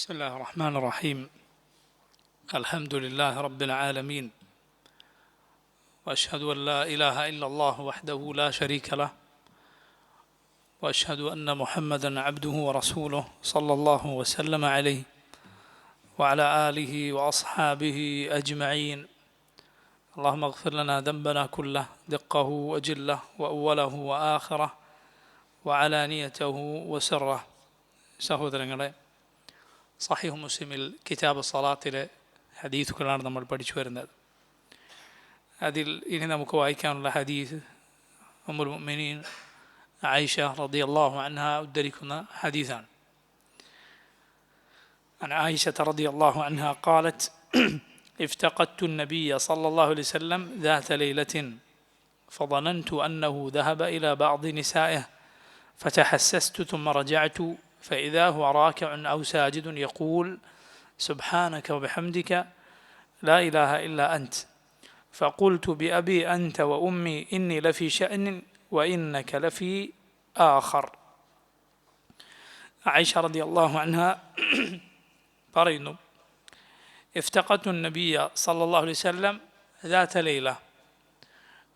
بسم الله الرحمن الرحيم. الحمد لله رب العالمين، وأشهد أن لا إله إلا الله وحده لا شريك له، وأشهد أن محمدا عبده ورسوله صلى الله وسلم عليه وعلى آله وأصحابه أجمعين. اللهم اغفر لنا ذنبنا كله، دقه وجله وأوله وآخره وعلانيته وسره. സഹോദരങ്ങളെ, സഹീഹ് മുസ്ലിമിൽ കിതാബ് സലാത്തിലെ ഹദീസുകളാണ് നമ്മൾ പഠിച്ചു വരുന്നത്. അതിൽ ഇനി നമുക്ക് വായിക്കാനുള്ള ഹദീസ് ഉമ്മുൽ മുഅ്മിനീൻ ആയിഷ റളിയല്ലാഹു അൻഹ ഉദ്ധരിക്കുന്ന ഹദീസാണ്. عن عائشة رضي الله عنها قالت: افتقدت النبي صلى الله عليه وسلم ذات ليلة فظننت أنه ذهب إلى بعض نسائه فتحسست ثم رجعت فإذا هو راكع أو ساجد يقول: سبحانك وبحمدك لا إله إلا أنت. فقلت: بأبي أنت وأمي إني لفي شأن وإنك لفي آخر. عائشة رضي الله عنها പറയുന്നു, ഇഫ്തഖത്തു നബിയ സല്ലല്ലാഹു അലൈഹി വസല്ലം ذات ലൈല,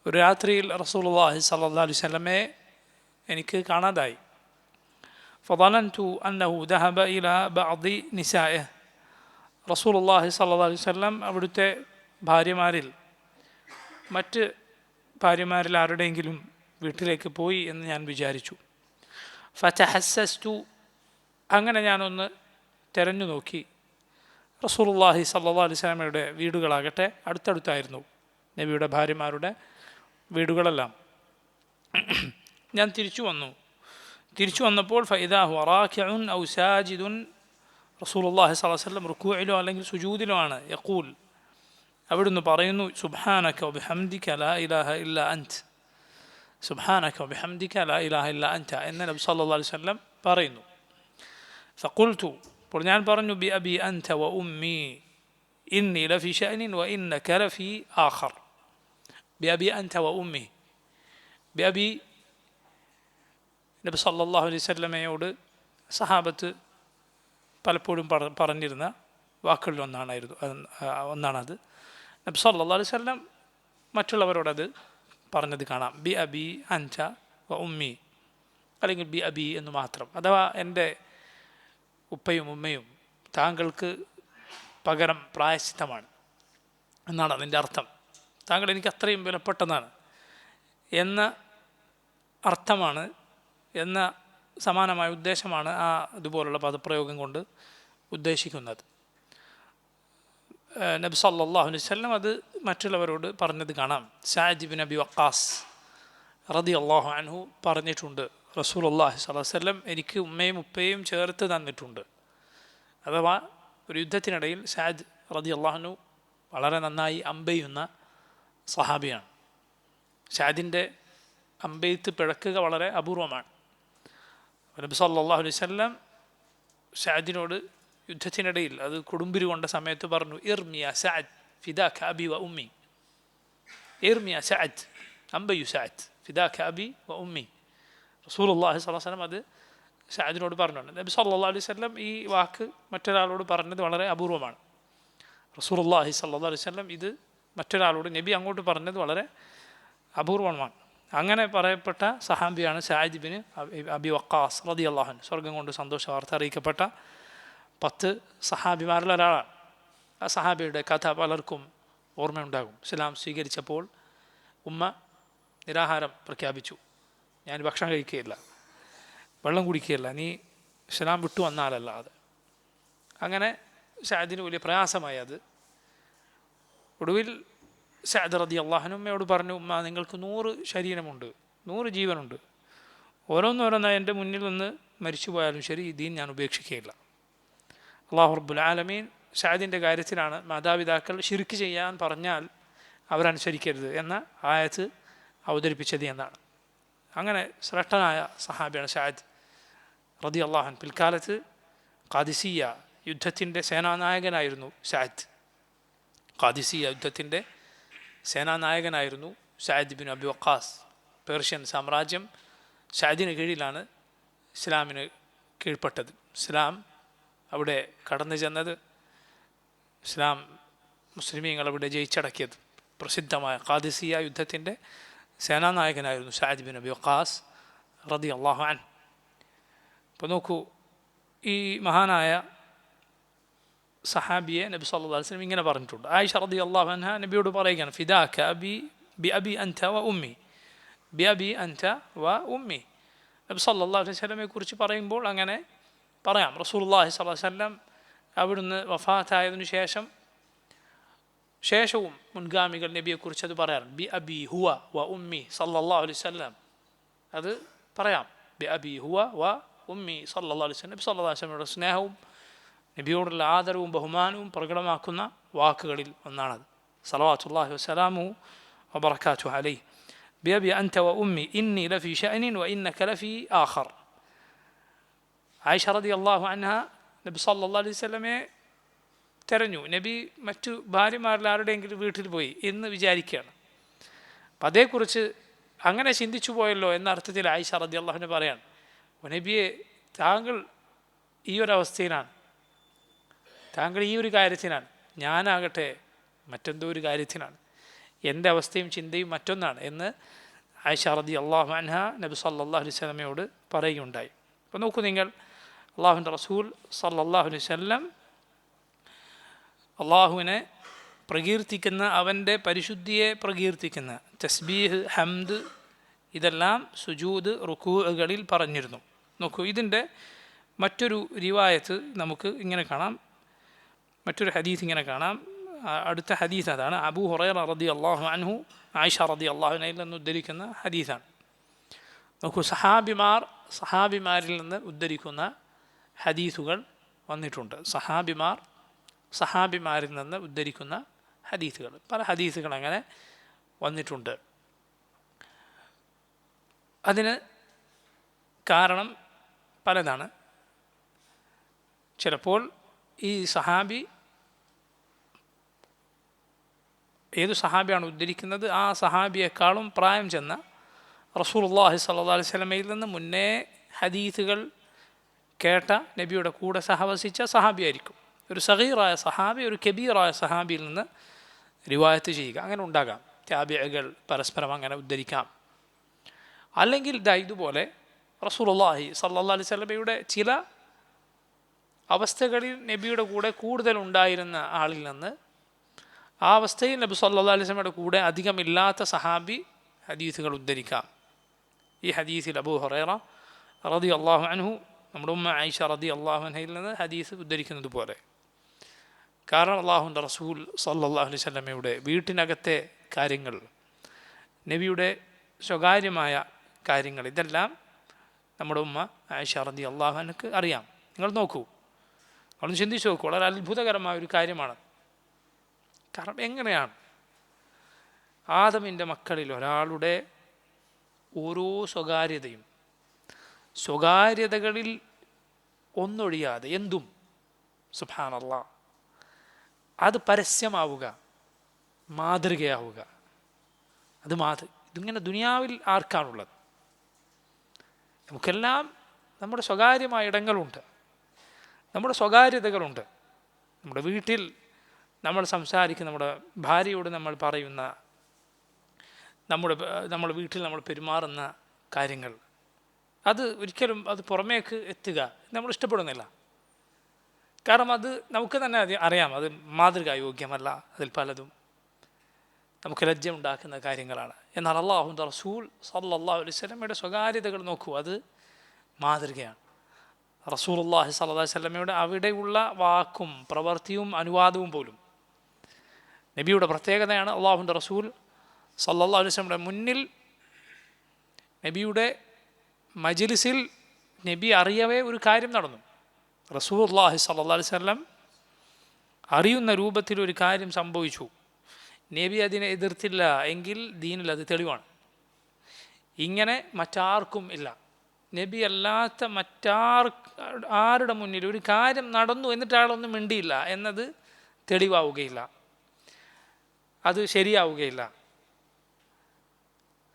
ഒരു രാത്രിയിൽ റസൂലുള്ളാഹി സല്ലല്ലാഹു അലൈഹി വസല്ലമയെ എനിക്ക് കാണാതായി. ഫളനന്തു അന്നഹു ദഹബ ഇലാ ബഅദി നിസാഇഹ്, റസൂലുള്ളാഹി സല്ലല്ലാഹു അലൈഹി വസല്ലം അവിടുത്തെ ഭാര്യമാരിൽ മറ്റ് ഭാര്യമാരിൽ ആരുടെയെങ്കിലും വീട്ടിലേക്ക് പോയി എന്ന് ഞാൻ വിചാരിച്ചു. ഫതഹസ്സസ്തു, അങ്ങനെ ഞാനൊന്ന് തെരഞ്ഞു നോക്കി. റസൂലുള്ളാഹി സല്ലല്ലാഹു അലൈഹി വസല്ലമയുടെ വീടുകളാകട്ടെ അടുത്തടുത്തായിരുന്നു, നബിയുടെ ഭാര്യമാരുടെ വീടുകളെല്ലാം. ഞാൻ തിരിച്ചു വന്നപ്പോൾ ഫഇദാ ഹുവ റാകിഉൻ ഔ സാജിദുൻ, റസൂലുള്ളാഹി സ്വല്ലല്ലാഹു അലൈഹി വസല്ലം റുകൂഇലോ അല്ലെങ്കിൽ സുജൂദിലോ ആണ്. യഖൂൽ, അവിടുന്ന് പറയുന്നു: സുബ്ഹാനക വബിഹംദിക ലാ ഇലാഹ ഇല്ലാ അൻത, സുബ്ഹാനക വബിഹംദിക ലാ ഇലാഹ ഇല്ലാ അൻത എന്ന് നബി സല്ലല്ലാഹു അലൈഹി വസല്ലം പറയുന്നു. ഫഖുൽതു, അപ്പോൾ ഞാൻ പറഞ്ഞു: ബി അബി അൻത വ ഉമ്മി ഇന്നി ലഫി ശഅനിൻ വ ഇന്നക ലഫി ആഖർ. ബി അബി അൻത വ ഉമ്മി, ബി അബി, നബി സല്ലല്ലാഹു അലൈഹി വസല്ലമയോട് സഹാബത്ത് പലപ്പോഴും പറഞ്ഞിരുന്ന വാക്കുകളിൽ ഒന്നാണത്. നബി സല്ലല്ലാഹു അലൈഹി വസല്ലം മറ്റുള്ളവരോടത് പറഞ്ഞത് കാണാം. ബി അബി അൻത വ ഉമ്മി, അല്ലെങ്കിൽ ബി അബി എന്ന് മാത്രം. അഥവാ എൻ്റെ ഉപ്പയും ഉമ്മയും താങ്കൾക്ക് പകരം പ്രായശ്ചിത്തമാണ് എന്നാണ് അതിൻ്റെ അർത്ഥം. താങ്കൾ എനിക്ക് അത്രയും വിലപ്പെട്ടതാണ് എന്ന അർത്ഥമാണ്, എന്ന സമാനമായ ഉദ്ദേശമാണ് ഇതുപോലുള്ള പദപ്രയോഗം കൊണ്ട് ഉദ്ദേശിക്കുന്നത്. നബി സല്ലല്ലാഹു അലൈഹി വസല്ലം അത് മറ്റുള്ളവരോട് പറഞ്ഞത് കാണാം. സഅദ് ഇബ്നു അബി വഖാസ് റളിയല്ലാഹു അൻഹു പറഞ്ഞിട്ടുണ്ട്, റസൂലുള്ളാഹി സ്വല്ലല്ലാഹു അലൈഹി വസല്ലം എനിക്ക് ഉമ്മയും ഉപ്പയും ചേർത്ത് തന്നിട്ടുണ്ട്. അഥവാ ഒരു യുദ്ധത്തിനിടയിൽ സഅദ് റളിയല്ലാഹു അൻഹു വളരെ നന്നായി അമ്പെയ്യുന്ന സഹാബിയാണ്. സഅദിൻ്റെ അമ്പെയ്ത്ത് പിഴക്കുക വളരെ അപൂർവമാണ്. നബി സല്ലല്ലാഹു അലൈഹി വസല്ലം സഅദിനോട് യുദ്ധത്തിനിടയിൽ, അത് കൊടുമ്പിരി കൊണ്ട സമയത്ത് പറഞ്ഞു: ഇർമിയ സഅദ് ഫിദാക അബി വ ഉമ്മി, ഇർമിയ സഅദ്, അമ്പയു സഅദ്, ഫിദാക അബി വ ഉമ്മി. റസൂലുള്ളാഹി സ്വല്ലല്ലാഹു അലൈഹി വസല്ലം അത് സഅദിനോട് പറഞ്ഞിട്ടുണ്ട്. നബി സല്ലല്ലാഹു അലൈഹി വസല്ലം ഈ വാക്ക് മറ്റൊരാളോട് പറഞ്ഞത് വളരെ അപൂർവമാണ്. റസൂലുള്ളാഹി സ്വല്ലല്ലാഹു അലൈഹി വസല്ലം ഇത് മറ്റൊരാളോട്, നബി അങ്ങോട്ട് പറഞ്ഞത് വളരെ അപൂർവമാണ്. അങ്ങനെ പറയപ്പെട്ട സഹാബിയാണ് സഅദ് ഇബ്നു അബി വഖാസ് റളിയല്ലാഹു അൻഹു. സ്വർഗം കൊണ്ട് സന്തോഷ വാർത്ത അറിയിക്കപ്പെട്ട 10 സഹാബിമാരിൽ ഒരാളാണ്. ആ സഹാബിയുടെ കഥ പലർക്കും ഓർമ്മയുണ്ടാകും. ഇസ്ലാം സ്വീകരിച്ചപ്പോൾ ഉമ്മ നിരാഹാരം പ്രഖ്യാപിച്ചു. ഞാൻ ഭക്ഷണം കഴിക്കുകയില്ല, വെള്ളം കുടിക്കുകയില്ല, നീ ഇസ്ലാം വിട്ടു വന്നാലല്ലാതെ. അങ്ങനെ സഅദിന് വലിയ പ്രയാസമായി അത്. ഒടുവിൽ സഅദ് റളിയല്ലാഹു അൻഹു ഉമ്മയോട് പറഞ്ഞു: ഉമ്മ, നിങ്ങൾക്ക് 100 ശരീരമുണ്ട്, 100 ജീവനുണ്ട്, ഓരോന്നോരോന്നായി എൻ്റെ മുന്നിൽ നിന്ന് മരിച്ചു പോയാലും ശരി, ഈ ദീൻ ഞാൻ ഉപേക്ഷിക്കുകയില്ല. അല്ലാഹു റബ്ബുൽ ആലമീൻ സഅദിൻ്റെ കാര്യത്തിലാണ് മാതാപിതാക്കൾ ശിർക്ക് ചെയ്യാൻ പറഞ്ഞാൽ അവരനുസരിക്കരുത് എന്ന ആയത്ത് അവതരിപ്പിച്ചത് എന്നാണ്. അങ്ങനെ ശ്രേഷ്ഠനായ സഹാബിയാണ് സഅദ് റളിയല്ലാഹു അൻഹു. പിൽക്കാലത്ത് ഖാദിസിയ യുദ്ധത്തിൻ്റെ സേനാനായകനായിരുന്നു സഅദ്. ഖാദിസിയ യുദ്ധത്തിൻ്റെ സേനാനായകനായിരുന്നു Saad ibn Abi Waqqas. Persian സാമ്രാജ്യം സഅദിന് കീഴിലാണ് ഇസ്ലാമിന് കീഴ്പ്പെട്ടത്. ഇസ്ലാം അവിടെ കടന്നു ചെന്നത്. ഇസ്ലാം മുസ്ലിമീങ്ങൾ അവിടെ ജയിച്ചടക്കിയത് പ്രസിദ്ധമായ ഖാദിസിയ യുദ്ധത്തിൻ്റെ സേനാനായകനായിരുന്നു സഅദ് ബിൻ അബി വഖാസ് റളിയല്ലാഹു അൻഹു. അപ്പോൾ നോക്കൂ, ഈ മഹാനായ സഹാബിയെ നബി സല്ലല്ലാഹു അലൈഹി വസല്ലം ഇങ്ങനെ പറഞ്ഞിട്ടുണ്ട്. ആയിഷ റളിയല്ലാഹു അൻഹ നബിയോട് പറയുകയാണ്, ഫിദാക അബി ബി അബി അൻത വ ഉമ്മി, ബി അബി അൻത വ ഉമ്മി. നബി സല്ലല്ലാഹു അലൈഹി വസല്ലമയെ കുറിച്ച് പറയുമ്പോൾ അങ്ങനെ പറയാം. റസൂലുള്ളാഹി സ്വല്ലല്ലാഹു അലൈഹി വസല്ലം അവിടുന്ന് വഫാത്തായതിനു ശേഷവും മുൻഗാമികൾ നബിയെക്കുറിച്ച് അത് പറയാറുണ്ട്. ബി അബി ഹുവ വ ഉമ്മി സല്ലല്ലാഹു അലൈഹി വസല്ലം, അത് പറയാം. ബി അബി ഹുവ വ ഉമ്മി സല്ലല്ലാഹു അലൈഹി വസല്ലം. നബി സല്ലല്ലാഹു അലൈഹി വസല്ലമയുടെ സ്നേഹവും നബിയോടുള്ള ആദരവും ബഹുമാനവും പ്രകടമാക്കുന്ന വാക്കുകളിൽ ഒന്നാണത്. സലവാത്തുല്ലാഹി വസ്സലാമുഹു വബറകാതുഹു അലൈഹി. ബി അബി അൻത വ ഉമ്മി ഇന്നി ലഫി ശഅനിൻ വ ഇന്നക ലഫി ആഖർ. ആയിഷ റളിയല്ലാഹു അൻഹ നബി സല്ലല്ലാഹു അലൈഹി വസല്ലമയെ തെരഞ്ഞു. നബി മറ്റു ഭാര്യമാരിൽ ആരുടെയെങ്കിലും വീട്ടിൽ പോയി എന്ന് വിചാരിക്കുകയാണ്. അപ്പം അതേക്കുറിച്ച് അങ്ങനെ ചിന്തിച്ചു പോയല്ലോ എന്ന അർത്ഥത്തിൽ ആയിഷ റളിയല്ലാഹു അൻഹ പറയാണ്, നബിയെ താങ്കൾ ഈ ഒരവസ്ഥയിലാണ്, താങ്കൾ ഈ ഒരു കാര്യത്തിനാണ്, ഞാനാകട്ടെ മറ്റെന്തോ ഒരു കാര്യത്തിനാണ്, എൻ്റെ അവസ്ഥയും ചിന്തയും മറ്റൊന്നാണ് എന്ന് ആയിഷ റളിയല്ലാഹു അൻഹ നബി സല്ലല്ലാഹു അലൈഹി വസല്ലമയോട് പറയുകയുണ്ടായി. അപ്പോൾ നോക്കൂ നിങ്ങൾ, അള്ളാഹുവിൻ്റെ റസൂൽ സല്ലല്ലാഹു അലൈഹി വസല്ലം അള്ളാഹുവിനെ പ്രകീർത്തിക്കുന്ന, അവൻ്റെ പരിശുദ്ധിയെ പ്രകീർത്തിക്കുന്ന തസ്ബീഹ്, ഹംദ് ഇതെല്ലാം സുജൂദ്, റുകൂഉകളിൽ പറഞ്ഞിരുന്നു. നോക്കൂ, ഇതിൻ്റെ മറ്റൊരു റിവായത്ത് നമുക്ക് ഇങ്ങനെ കാണാം, മറ്റൊരു ഹദീസ് ഇങ്ങനെ കാണാം. അടുത്ത ഹദീസ് അതാണ്. അബൂ ഹുറൈറ റളിയല്ലാഹു അൻഹു ആയിഷ റളിയല്ലാഹു അൻഹയിൽ നിന്ന് ഉദ്ധരിക്കുന്ന ഹദീസാണ്. നോക്കൂ, സഹാബിമാരിൽ നിന്ന് ഉദ്ധരിക്കുന്ന ഹദീസുകൾ വന്നിട്ടുണ്ട്. സഹാബിമാരിൽ നിന്ന് ഉദ്ധരിക്കുന്ന ഹദീസുകൾ, പല ഹദീസുകൾ അങ്ങനെ വന്നിട്ടുണ്ട്. അതിന് കാരണം പലതാണ്. ചിലപ്പോൾ ഈ സഹാബി, ഏതു സഹാബിയാണ് ഉദ്ധരിക്കുന്നത്, ആ സഹാബിയെക്കാളും പ്രായം ചെന്ന റസൂലുള്ളാഹി സ്വല്ലല്ലാഹു അലൈഹി വസല്ലമയിൽ നിന്ന് മുന്നേ ഹദീസുകൾ കേട്ട, നബിയുടെ കൂടെ സഹവസിച്ച സഹാബിയായിരിക്കും. ഒരു സഗീറായ സഹാബി ഒരു കബീറായ സഹാബിയിൽ നിന്ന് റിവായത്ത് ചെയ്യുക, അങ്ങനെ ഉണ്ടാകാം. താബിഈകൾ പരസ്പരം അങ്ങനെ ഉദ്ധരിക്കാം. അല്ലെങ്കിൽ ഇതുപോലെ റസൂലുള്ളാഹി സ്വല്ലല്ലാഹു അലൈഹി വസല്ലമയുടെ ചില അവസ്ഥകളിൽ നബിയുടെ കൂടെ കൂടുതൽ ഉണ്ടായിരുന്ന ആളിൽ നിന്ന്, ആ അവസ്ഥയിൽ നബി സല്ലല്ലാഹു അലൈഹി വസല്ലമയുടെ കൂടെ അധികമില്ലാത്ത സഹാബി ഹദീസുകൾ ഉദ്ധരിക്കാം. ഈ ഹദീസിൽ അബൂ ഹുറൈറ റളിയല്ലാഹു അൻഹു നമ്മുടെ ഉമ്മ ആയിഷ റളിയല്ലാഹു അൻഹയിൽ നിന്ന് ഹദീസ് ഉദ്ധരിക്കുന്നത് പോലെ. കാരണം അള്ളാഹുവിൻ്റെ റസൂൽ സല്ലല്ലാഹു അലൈഹി വസല്ലമയുടെ വീട്ടിനകത്തെ കാര്യങ്ങൾ, നബിയുടെ സ്വകാര്യമായ കാര്യങ്ങൾ, ഇതെല്ലാം നമ്മുടെ ഉമ്മ ആയിഷ റളിയല്ലാഹു അൻഹയ്ക്ക് അറിയാം. നിങ്ങൾ നോക്കൂ, നിങ്ങളൊന്ന് ചിന്തിച്ച് നോക്കൂ, വളരെ അത്ഭുതകരമായ ഒരു കാര്യമാണ്. കാരണം എങ്ങനെയാണ് ആദമിൻ്റെ മക്കളിൽ ഒരാളുടെ ഓരോ സ്വകാര്യതകളിൽ ഒന്നൊഴിയാതെ എന്തും സുബ്ഹാനല്ലാഹ് അത് പരസ്യമാവുക, മാതൃകയാവുക. ഇതിങ്ങനെ ദുനിയാവിൽ ആർക്കാണുള്ളത്? നമുക്കെല്ലാം നമ്മുടെ സ്വകാര്യമായ ഇടങ്ങളുണ്ട്, നമ്മുടെ സ്വകാര്യതകളുണ്ട്. നമ്മുടെ വീട്ടിൽ നമ്മൾ സംസാരിക്കുന്ന, നമ്മുടെ ഭാര്യയോട് നമ്മൾ പറയുന്ന, നമ്മുടെ വീട്ടിൽ നമ്മൾ പെരുമാറുന്ന കാര്യങ്ങൾ, അത് ഒരിക്കലും അത് പുറമേക്ക് എത്തുക നമ്മൾ ഇഷ്ടപ്പെടുന്നില്ല. കാരണം അത് നമുക്ക് തന്നെ അറിയാം, അത് മാതൃകായോഗ്യമല്ല. അതിൽ പലതും നമുക്ക് ലജ്ജ ഉണ്ടാക്കുന്ന കാര്യങ്ങളാണ്. എന്നാൽ അല്ലാഹുവിൻ്റെ റസൂൽ സല്ലല്ലാഹു അലൈഹി വസല്ലമയുടെ സ്വകാര്യതകൾ നോക്കൂ, അത് മാതൃകയാണ്. റസൂലുള്ളാഹി സ്വല്ലല്ലാഹു അലൈഹി വസല്ലമയുടെ അവിടെയുള്ള വാക്കും പ്രവൃത്തിയും അനുവാദവും പോലും നബിയുടെ പ്രത്യേകതയാണ്. അല്ലാഹുവിൻ്റെ റസൂൽ സല്ലല്ലാഹു അലൈഹി വസല്ലമയുടെ മുന്നിൽ, നബിയുടെ മജ്ലിസിൽ നബി അറിയവേ ഒരു കാര്യം നടന്നു. റസൂലുള്ളാഹി സ്വല്ലല്ലാഹു അലൈഹി വസല്ലം അറിയുന്ന രൂപത്തിൽ ഒരു കാര്യം സംഭവിച്ചു, നബി അതിനെ എതിർത്തില്ല എങ്കിൽ ദീനിൽ അത് തെളിവാണ്. ഇങ്ങനെ മറ്റാർക്കും ഇല്ല. നബി അല്ലാത്ത ആരുടെ മുന്നിൽ ഒരു കാര്യം നടന്നു എന്നിട്ട് ആളൊന്നും മിണ്ടിയില്ല എന്നത് തെളിവാവുകയില്ല, അത് ശരിയാവുകയില്ല,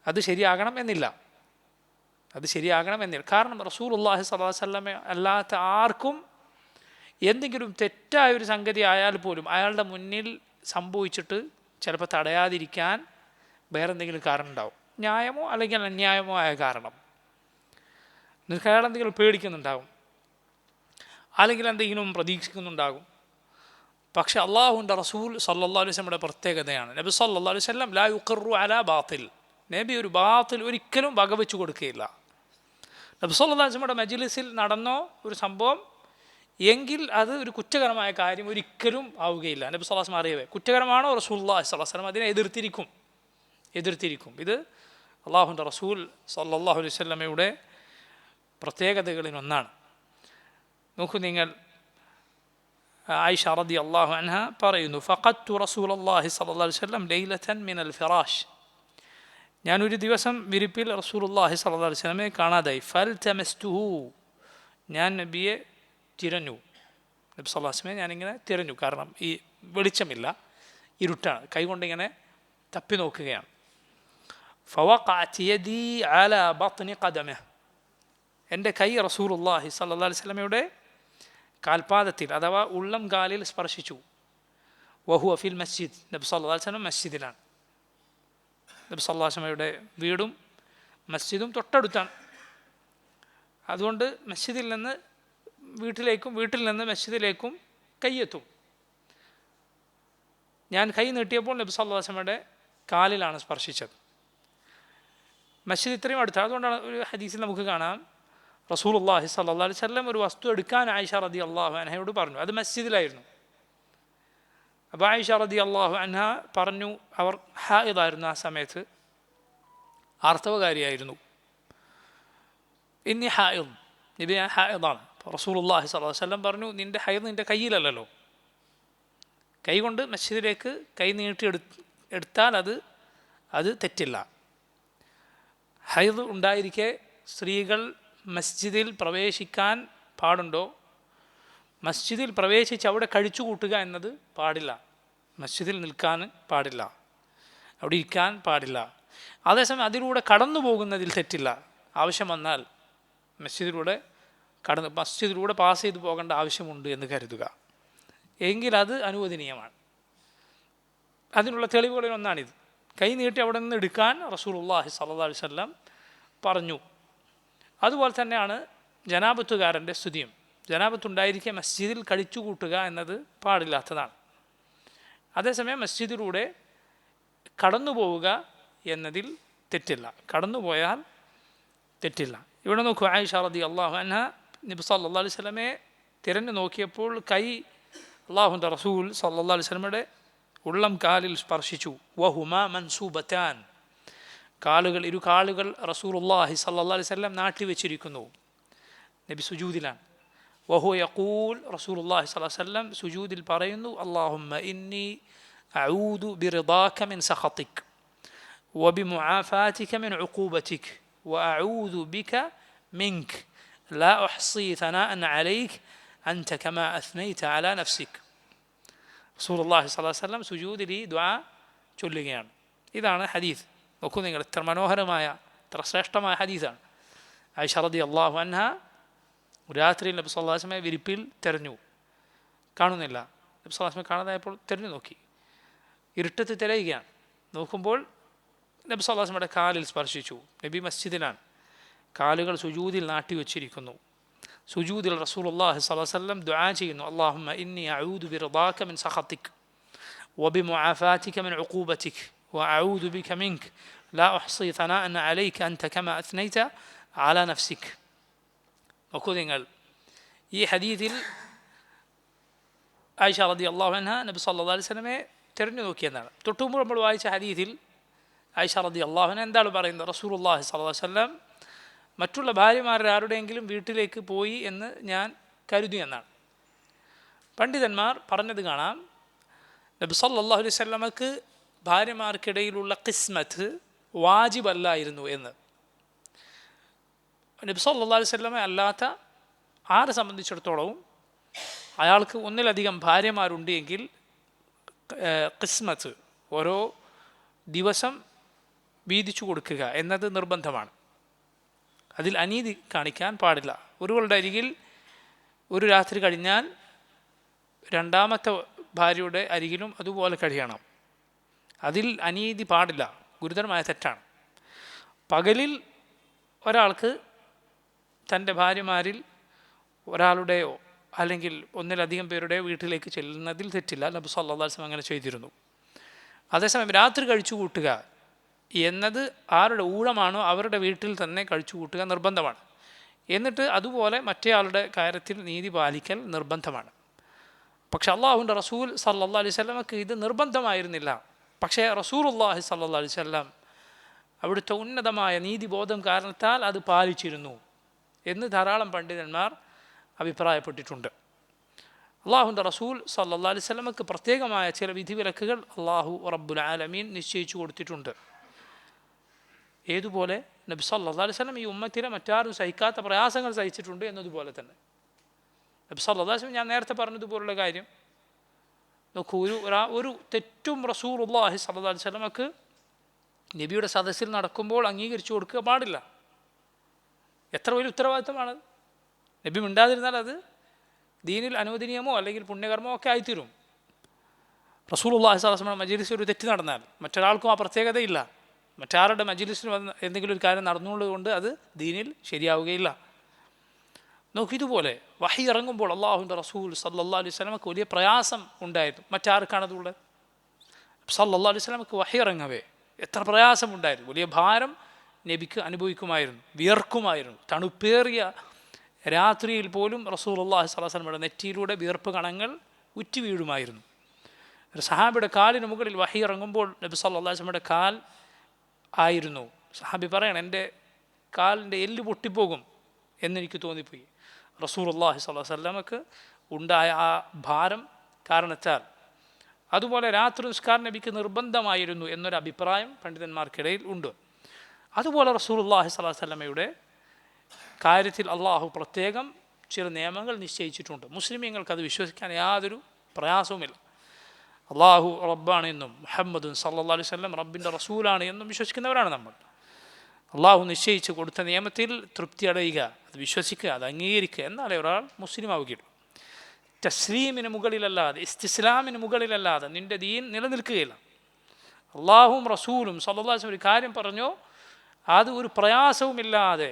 അത് ശരിയാകണം എന്നില്ല. കാരണം റസൂലുള്ളാഹി സ്വല്ലല്ലാഹു അലൈഹി വസല്ലമ അല്ലാത്ത ആർക്കും എന്തെങ്കിലും തെറ്റായ ഒരു സംഗതി ആയാൽ പോലും അയാളുടെ മുന്നിൽ സംഭവിച്ചിട്ട് ചിലപ്പോൾ തടയാതിരിക്കാൻ വേറെ എന്തെങ്കിലും കാരണം ഉണ്ടാവും, ന്യായമോ അല്ലെങ്കിൽ അന്യായമോ ആയ കാരണം. നിങ്ങൾക്ക് അയാൾ എന്തെങ്കിലും പേടിക്കുന്നുണ്ടാകും, അല്ലെങ്കിൽ എന്തെങ്കിലും പ്രതീക്ഷിക്കുന്നുണ്ടാകും. പക്ഷെ അള്ളാഹുവിൻ്റെ റസൂൽ സല്ലല്ലാഹു അലൈഹി വസല്ലമയുടെ പ്രത്യേകതയാണ്, നബി സല്ലല്ലാഹു അലൈഹി വസല്ലം ലാ യുഖിറു അലാ ബാത്തിൽ, നബി ഒരു ബാത്തിൽ ഒരിക്കലും വകവെച്ചു കൊടുക്കുകയില്ല. നബി സല്ലല്ലാഹു അലൈഹി വസല്ലമയുടെ മജ്ലിസിൽ നടന്നോ ഒരു സംഭവം എങ്കിൽ അത് ഒരു കുറ്റകരമായ കാര്യം ഒരിക്കലും ആവുകയില്ല. നബി സല്ലല്ലാഹു അലൈഹി വസല്ലം അറിയവേ കുറ്റകരമാണോ റസൂലുള്ളാഹി സ്വല്ലല്ലാഹു അലൈഹി വസല്ലം അതിനെ എതിർത്തിരിക്കും. ഇത് അള്ളാഹുവിൻ്റെ റസൂൽ സല്ലല്ലാഹു അലൈഹി വസല്ലമയുടെ പ്രത്യേകതകളിൽ ഒന്നാണ്. നോക്കൂ നിങ്ങൾ, ആയിഷ റളിയല്ലാഹു അൻഹ പറയുന്നു, ഫഖദ്തു റസൂലല്ലാഹി സ്വല്ലല്ലാഹു അലൈഹി വസല്ലം ലൈലതൻ മിനൽ ഫിറാഷ്, ഞാനൊരു ദിവസം വിരിപ്പിൽ റസൂലുള്ളാഹി സ്വല്ലല്ലാഹു അലൈഹി വസല്ലമയെ കാണാതായി. ഫൽതമസ്തുഹു, ഞാൻ നബിയെ തിരഞ്ഞു. നബി സല്ലല്ലാഹു അലൈഹി വസല്ലമയെ ഞാനിങ്ങനെ തിരഞ്ഞു, കാരണം ഈ വെളിച്ചമില്ല, ഇരുട്ടാണ്, കൈകൊണ്ടിങ്ങനെ തപ്പി നോക്കുകയാണ്. ഫവഖഅത് യദി അലാ ബത്നി ഖദമിഹി, എൻ്റെ കൈ റസൂലുള്ളാഹി സ്വല്ലല്ലാഹു അലൈഹി വസല്ലമയുടെ കാൽപാദത്തിൽ അഥവാ ഉള്ളം കാലിൽ സ്പർശിച്ചു. വഹുവ ഫിൽ മസ്ജിദ്, നബി സല്ലല്ലാഹു അലൈഹി വസല്ലം മസ്ജിദിലാണ്. നബി സല്ലല്ലാഹു അലൈഹി വസല്ലമയുടെ വീടും മസ്ജിദും തൊട്ടടുത്താണ്. അതുകൊണ്ട് മസ്ജിദിൽ നിന്ന് വീട്ടിലേക്കും വീട്ടിൽ നിന്ന് മസ്ജിദിലേക്കും കൈയെത്തും. ഞാൻ കൈ നീട്ടിയപ്പോൾ നബി സല്ലല്ലാഹു അലൈഹി വസല്ലമയുടെ കാലിലാണ് സ്പർശിച്ചത്. മസ്ജിദ് ഇത്രയും അടുത്താണ്. അതുകൊണ്ടാണ് ഒരു ഹദീസിൽ നമുക്ക് കാണാം, റസൂലുള്ളാഹി സ്വല്ലല്ലാഹു അലൈഹി വസല്ലം ഒരു വസ്തു എടുക്കാൻ ആയിഷ റളിയല്ലാഹു അൻഹയോട് പറഞ്ഞു. അത് മസ്ജിദിലായിരുന്നു. അപ്പോൾ ആയിഷ റളിയല്ലാഹു അൻഹ പറഞ്ഞു, അവർ ഹായിദായിരുന്നു, ആ സമയത്ത് ആർത്തവകാരിയായിരുന്നു. ഇന്നി ഹായിദ്, നബി ഞാൻ ഹായിദാണ്. റസൂലുള്ളാഹി സ്വല്ലല്ലാഹു അലൈഹി വസല്ലം പറഞ്ഞു, നിൻ്റെ ഹൈദ് നിൻ്റെ കയ്യിലല്ലല്ലോ, കൈ കൊണ്ട് മസ്ജിദിലേക്ക് കൈ നീട്ടി എടുത്താൽ അത് തെറ്റില്ല. ഹൈദ് ഉണ്ടായിരിക്കെ സ്ത്രീകൾ മസ്ജിദിൽ പ്രവേശിക്കാൻ പാടുണ്ടോ? മസ്ജിദിൽ പ്രവേശിച്ച് അവിടെ കഴിച്ചു കൂട്ടുക എന്നത് പാടില്ല. മസ്ജിദിൽ നിൽക്കാൻ പാടില്ല, അവിടെ ഇരിക്കാൻ പാടില്ല. അതേസമയം അതിലൂടെ കടന്നു പോകുന്നതിൽ തെറ്റില്ല. ആവശ്യം വന്നാൽ മസ്ജിദിലൂടെ പാസ് ചെയ്തു പോകേണ്ട ആവശ്യമുണ്ട് എന്ന് കരുതുക, എങ്കിൽ അത് അനുവദനീയമാണ്. അതിനുള്ള തെളിവുകളിൽ ഒന്നാണിത്. കൈ നീട്ടി അവിടെ നിന്ന് എടുക്കാൻ റസൂലുള്ളാഹി സ്വല്ലല്ലാഹു അലൈഹി വസല്ലം പറഞ്ഞു. അതുപോലെ തന്നെയാണ് ജനാബത്തുകാരൻ്റെ സ്തുതിയും. ജനാബത്തുണ്ടായിരിക്കെ മസ്ജിദിൽ കഴിച്ചു കൂട്ടുക എന്നത് പാടില്ലാത്തതാണ്. അതേസമയം മസ്ജിദിലൂടെ കടന്നു പോവുക എന്നതിൽ തെറ്റില്ല, കടന്നുപോയാൽ തെറ്റില്ല. ഇവിടെ നോക്കൂ, ആയിഷ റളിയല്ലാഹു അൻഹ നബി സല്ലല്ലാഹു അലൈഹി വസല്ലമയെ തിരഞ്ഞു നോക്കിയപ്പോൾ കൈ അല്ലാഹുവിൻ്റെ റസൂൽ സല്ലല്ലാഹു അലൈഹി വസല്ലമയുടെ ഉള്ളം കാലിൽ സ്പർശിച്ചു. വഹുമാ മൻസൂബത്താൻ, ഇരു കാലുകൾ റസൂലുള്ളാഹി സല്ലല്ലാഹു അലൈഹി വസല്ലം നാട്ടിവെച്ചിരിക്കുന്നു. നബി സുജൂദിലാണ്. വഹു യഖൂൽ, റസൂലുള്ളാഹി സ്വല്ലല്ലാഹു അലൈഹി വസല്ലം സുജൂദിൽ പറയുന്നു, അല്ലാഹുമ്മ ഇന്നി അഊദു ബിറിദാക മിൻ സഖതിക് വബിമുആഫാതിക മിൻ ഉഖൂബതിക് വഅഊദു ബിക മിൻക ലാ ഉഹ്സി സനാഅൻ അലൈക അൻത കമാ അസ്നൈത അലാ നഫ്സിക്. റസൂലുള്ളാഹി സ്വല്ലല്ലാഹു അലൈഹി വസല്ലം സുജൂദിൽ ഈ ദുആ ചൊല്ലുകയാണ്. ഇതാണ് ഹദീസ്. നോക്കൂ നിങ്ങൾ, എത്ര മനോഹരമായ, എത്ര ശ്രേഷ്ഠമായ ഹദീസാണ്. ആയിഷ റളിയല്ലാഹു അൻഹ രാത്രിയിൽ നബി സല്ലല്ലാഹു അലൈഹി വസല്ലമയെ വിരിപ്പിൽ തിരഞ്ഞു, കാണുന്നില്ല. നബി സല്ലല്ലാഹു അലൈഹി വസല്ലം കാണാതായപ്പോൾ തിരഞ്ഞു നോക്കി, ഇരുട്ടത്ത് തിരയുകയാണ്. നോക്കുമ്പോൾ നബി സല്ലല്ലാഹു അലൈഹി വസല്ലമയുടെ കാലിൽ സ്പർശിച്ചു. നബി മസ്ജിദിലാണ്, കാലുകൾ സുജൂദിൽ നാട്ടിവെച്ചിരിക്കുന്നു. സുജൂദിൽ റസൂലുള്ളാഹി സ്വല്ലല്ലാഹു അലൈഹി വസല്ലം ദുആ ചെയ്യുന്നു, അല്ലാഹുമ്മ ഇന്നി അഊദു ബിറിദാക മിൻ സഖതിക് വബിമുആഫാതിക മിൻ ഉഖൂബതിക് വഅഊദു ബിക മിൻക ലാ ഉഹ്സി സനാഅൻ അലൈക അൻത കമാ അസ്നൈത അലാ നഫ്സിക്. നോക്കൂ നിങ്ങൾ, ഈ ഹദീസിൽ ആയിഷ റളിയല്ലാഹു അൻഹ നബി സല്ലല്ലാഹു അലൈഹി വസല്ലമയെ തിരഞ്ഞു നോക്കിയെന്നാണ്. തൊട്ടുമുമ്പ് നമ്മൾ വായിച്ച ഹദീസിൽ ആയിഷ റളിയല്ലാഹു അൻഹ എന്താണ് പറയുന്നത്? റസൂലുള്ളാഹി സ്വല്ലല്ലാഹു അലൈഹി വസല്ലം മറ്റുള്ള ഭാര്യമാരുടെ ആരുടെയെങ്കിലും വീട്ടിലേക്ക് പോയി എന്ന് ഞാൻ കരുതി എന്നാണ്. പണ്ഡിതന്മാർ പറഞ്ഞത് കാണാം, നബി സല്ലല്ലാഹു അലൈഹി വസല്ലമക്ക് ഭാര്യമാർക്കിടയിലുള്ള ഖിസ്മത്ത് വാജിബല്ലായിരുന്നു എന്ന്. നബി സല്ലല്ലാഹു അലൈഹി വസല്ലമ അല്ലാത്ത ആരെ സംബന്ധിച്ചിടത്തോളവും അയാൾക്ക് ഒന്നിലധികം ഭാര്യമാരുണ്ട് എങ്കിൽ ഖിസ്മത്ത് ഓരോ ദിവസം വീതിച്ചു കൊടുക്കുക എന്നത് നിർബന്ധമാണ്. അതിൽ അനീതി കാണിക്കാൻ പാടില്ല. ഒരുവളുടെ അരികിൽ ഒരു രാത്രി കഴിഞ്ഞാൽ രണ്ടാമത്തെ ഭാര്യയുടെ അരികിലും അതുപോലെ കഴിയണം. അതിൽ അനീതി പാടില്ല, ഗുരുതരമായ തെറ്റാണ്. പകലിൽ ഒരാൾക്ക് തൻ്റെ ഭാര്യമാരിൽ ഒരാളുടെയോ അല്ലെങ്കിൽ ഒന്നിലധികം പേരുടെ വീട്ടിലേക്ക് ചെല്ലുന്നതിൽ തെറ്റില്ല. നബി സല്ലല്ലാഹു അലൈഹി വസല്ലം അങ്ങനെ ചെയ്തിരുന്നു. അതേസമയം രാത്രി കഴിച്ചു കൂട്ടുക എന്നത് ആരുടെ ഊഴമാണോ അവരുടെ വീട്ടിൽ തന്നെ കഴിച്ചു കൂട്ടുക നിർബന്ധമാണ്. എന്നിട്ട് അതുപോലെ മറ്റേയാളുടെ കാര്യത്തിൽ നീതി പാലിക്കൽ നിർബന്ധമാണ്. പക്ഷെ അള്ളാഹുവിൻ്റെ റസൂൽ സല്ലല്ലാഹു അലൈഹി വസല്ലമക്ക് ഇത് നിർബന്ധമായിരുന്നില്ല. പക്ഷേ റസൂലുള്ളാഹി സല്ലല്ലാഹു അലൈഹി വസല്ലം അവിടുത്തെ ഉന്നതമായ നീതിബോധം കാരണത്താൽ അത് പാലിച്ചിരുന്നു എന്ന് ധാരാളം പണ്ഡിതന്മാർ അഭിപ്രായപ്പെട്ടിട്ടുണ്ട്. അള്ളാഹുവിൻ്റെ റസൂൽ സല്ലല്ലാഹു അലൈഹി വസല്ലമക്ക് പ്രത്യേകമായ ചില വിധിവിലക്കുകൾ അള്ളാഹു റബ്ബുൽ ആലമീൻ നിശ്ചയിച്ചു കൊടുത്തിട്ടുണ്ട്. ഏതുപോലെ നബി സല്ലല്ലാഹു അലൈഹി വസല്ലം ഈ ഉമ്മത്തിലെ മറ്റാരും സഹിക്കാത്ത പ്രയാസങ്ങൾ സഹിച്ചിട്ടുണ്ട് എന്നതുപോലെ തന്നെ നബി സല്ലല്ലാഹു അലൈഹി വസല്ലം, ഞാൻ നേരത്തെ പറഞ്ഞതുപോലുള്ള കാര്യം നോക്കൂ, ഒരു തെറ്റും റസൂലുള്ളാഹി സല്ലല്ലാഹു അലൈഹി വസല്ലമക്ക് നബിയുടെ സദസ്സിൽ നടക്കുമ്പോൾ അംഗീകരിച്ചു കൊടുക്കുക പാടില്ല. എത്ര വലിയ ഉത്തരവാദിത്തമാണത്. നബി മിണ്ടാതിരുന്നാൽ അത് ദീനിൽ അനുവദനീയമോ അല്ലെങ്കിൽ പുണ്യകർമ്മമോ ഒക്കെ ആയിത്തീരും. റസൂലുള്ളാഹി സ്വല്ലല്ലാഹു അലൈഹി വസല്ലം മജ്ലിസിൽ ഒരു തെറ്റ് നടന്നാൽ മറ്റൊരാൾക്കും ആ പ്രത്യേകതയില്ല. മറ്റാരുടെ മജ്ലിസിൽ വന്ന് എന്തെങ്കിലും ഒരു കാര്യം നടന്നുകൊണ്ട് അത് ദീനിൽ ശരിയാവുകയില്ല. നോക്കിയതുപോലെ വഹി ഇറങ്ങുമ്പോൾ അള്ളാഹുവിൻ്റെ റസൂൽ സല്ലല്ലാഹു അലൈഹി വസല്ലമക്ക് വലിയ പ്രയാസം ഉണ്ടായിരുന്നു. മറ്റാർക്കാണതുള്ളത്? സല്ലല്ലാഹു അലൈഹി വസല്ലമക്ക് വഹി ഇറങ്ങവേ എത്ര പ്രയാസമുണ്ടായിരുന്നു. വലിയ ഭാരം നബിക്ക് അനുഭവിക്കുമായിരുന്നു, വിയർക്കുമായിരുന്നു. തണുപ്പേറിയ രാത്രിയിൽ പോലും റസൂലുള്ളാഹി സ്വല്ലല്ലാഹു അലൈഹി വസല്ലമയുടെ നെറ്റിയിലൂടെ വിയർപ്പ് കണങ്ങൾ ഉറ്റി വീഴുമായിരുന്നു. ഒരു സഹാബിയുടെ കാലിന് മുകളിൽ വഹി ഇറങ്ങുമ്പോൾ നബി സല്ലല്ലാഹു അലൈഹി വസല്ലമയുടെ കാൽ ആയിരുന്നു. സഹാബി പറയണം, എൻ്റെ കാലിൻ്റെ എല്ല് പൊട്ടിപ്പോകും എന്നെനിക്ക് തോന്നിപ്പോയി. റസൂലുള്ളാഹി സ്വല്ലല്ലാഹു അലൈഹി വസല്ലമക്ക് ഉണ്ടായ ആ ഭാരം കാരണത്താൽ. അതുപോലെ രാത്രി നിസ്കാരം നബിക്ക് നിർബന്ധമായിരുന്നു എന്നൊരു അഭിപ്രായം പണ്ഡിതന്മാർക്കിടയിൽ ഉണ്ട്. അതുപോലെ റസൂലുള്ളാഹി സ്വല്ലല്ലാഹു അലൈഹി വസല്ലമയുടെ കാര്യത്തിൽ അള്ളാഹു പ്രത്യേകം ചില നിയമങ്ങൾ നിശ്ചയിച്ചിട്ടുണ്ട്. മുസ്ലിമീങ്ങൾക്ക് അത് വിശ്വസിക്കാൻ യാതൊരു പ്രയാസവുമില്ല. അള്ളാഹു റബ്ബാണ് എന്നും മുഹമ്മദുൻ സല്ലല്ലാഹു അലൈഹി വസല്ലം റബ്ബിൻ്റെ റസൂലാണ് എന്നും വിശ്വസിക്കുന്നവരാണ് നമ്മൾ. അള്ളാഹു നിശ്ചയിച്ച് കൊടുത്ത നിയമത്തിൽ തൃപ്തി അടയുക, അത് വിശ്വസിക്കുക, അത് അംഗീകരിക്കുക, എന്നാലേ ഒരാൾ മുസ്ലിം ആവുകയുള്ളൂ. തസ്ലീമിന് മുകളിലല്ലാതെ, ഇസ്തിസ്ലാമിന് മുകളിലല്ലാതെ നിൻ്റെ ദീൻ നിലനിൽക്കുകയില്ല. അള്ളാഹുവും റസൂലും സല്ലല്ലാഹു അലൈഹി വസല്ലം ഒരു കാര്യം പറഞ്ഞോ അത് ഒരു പ്രയാസവുമില്ലാതെ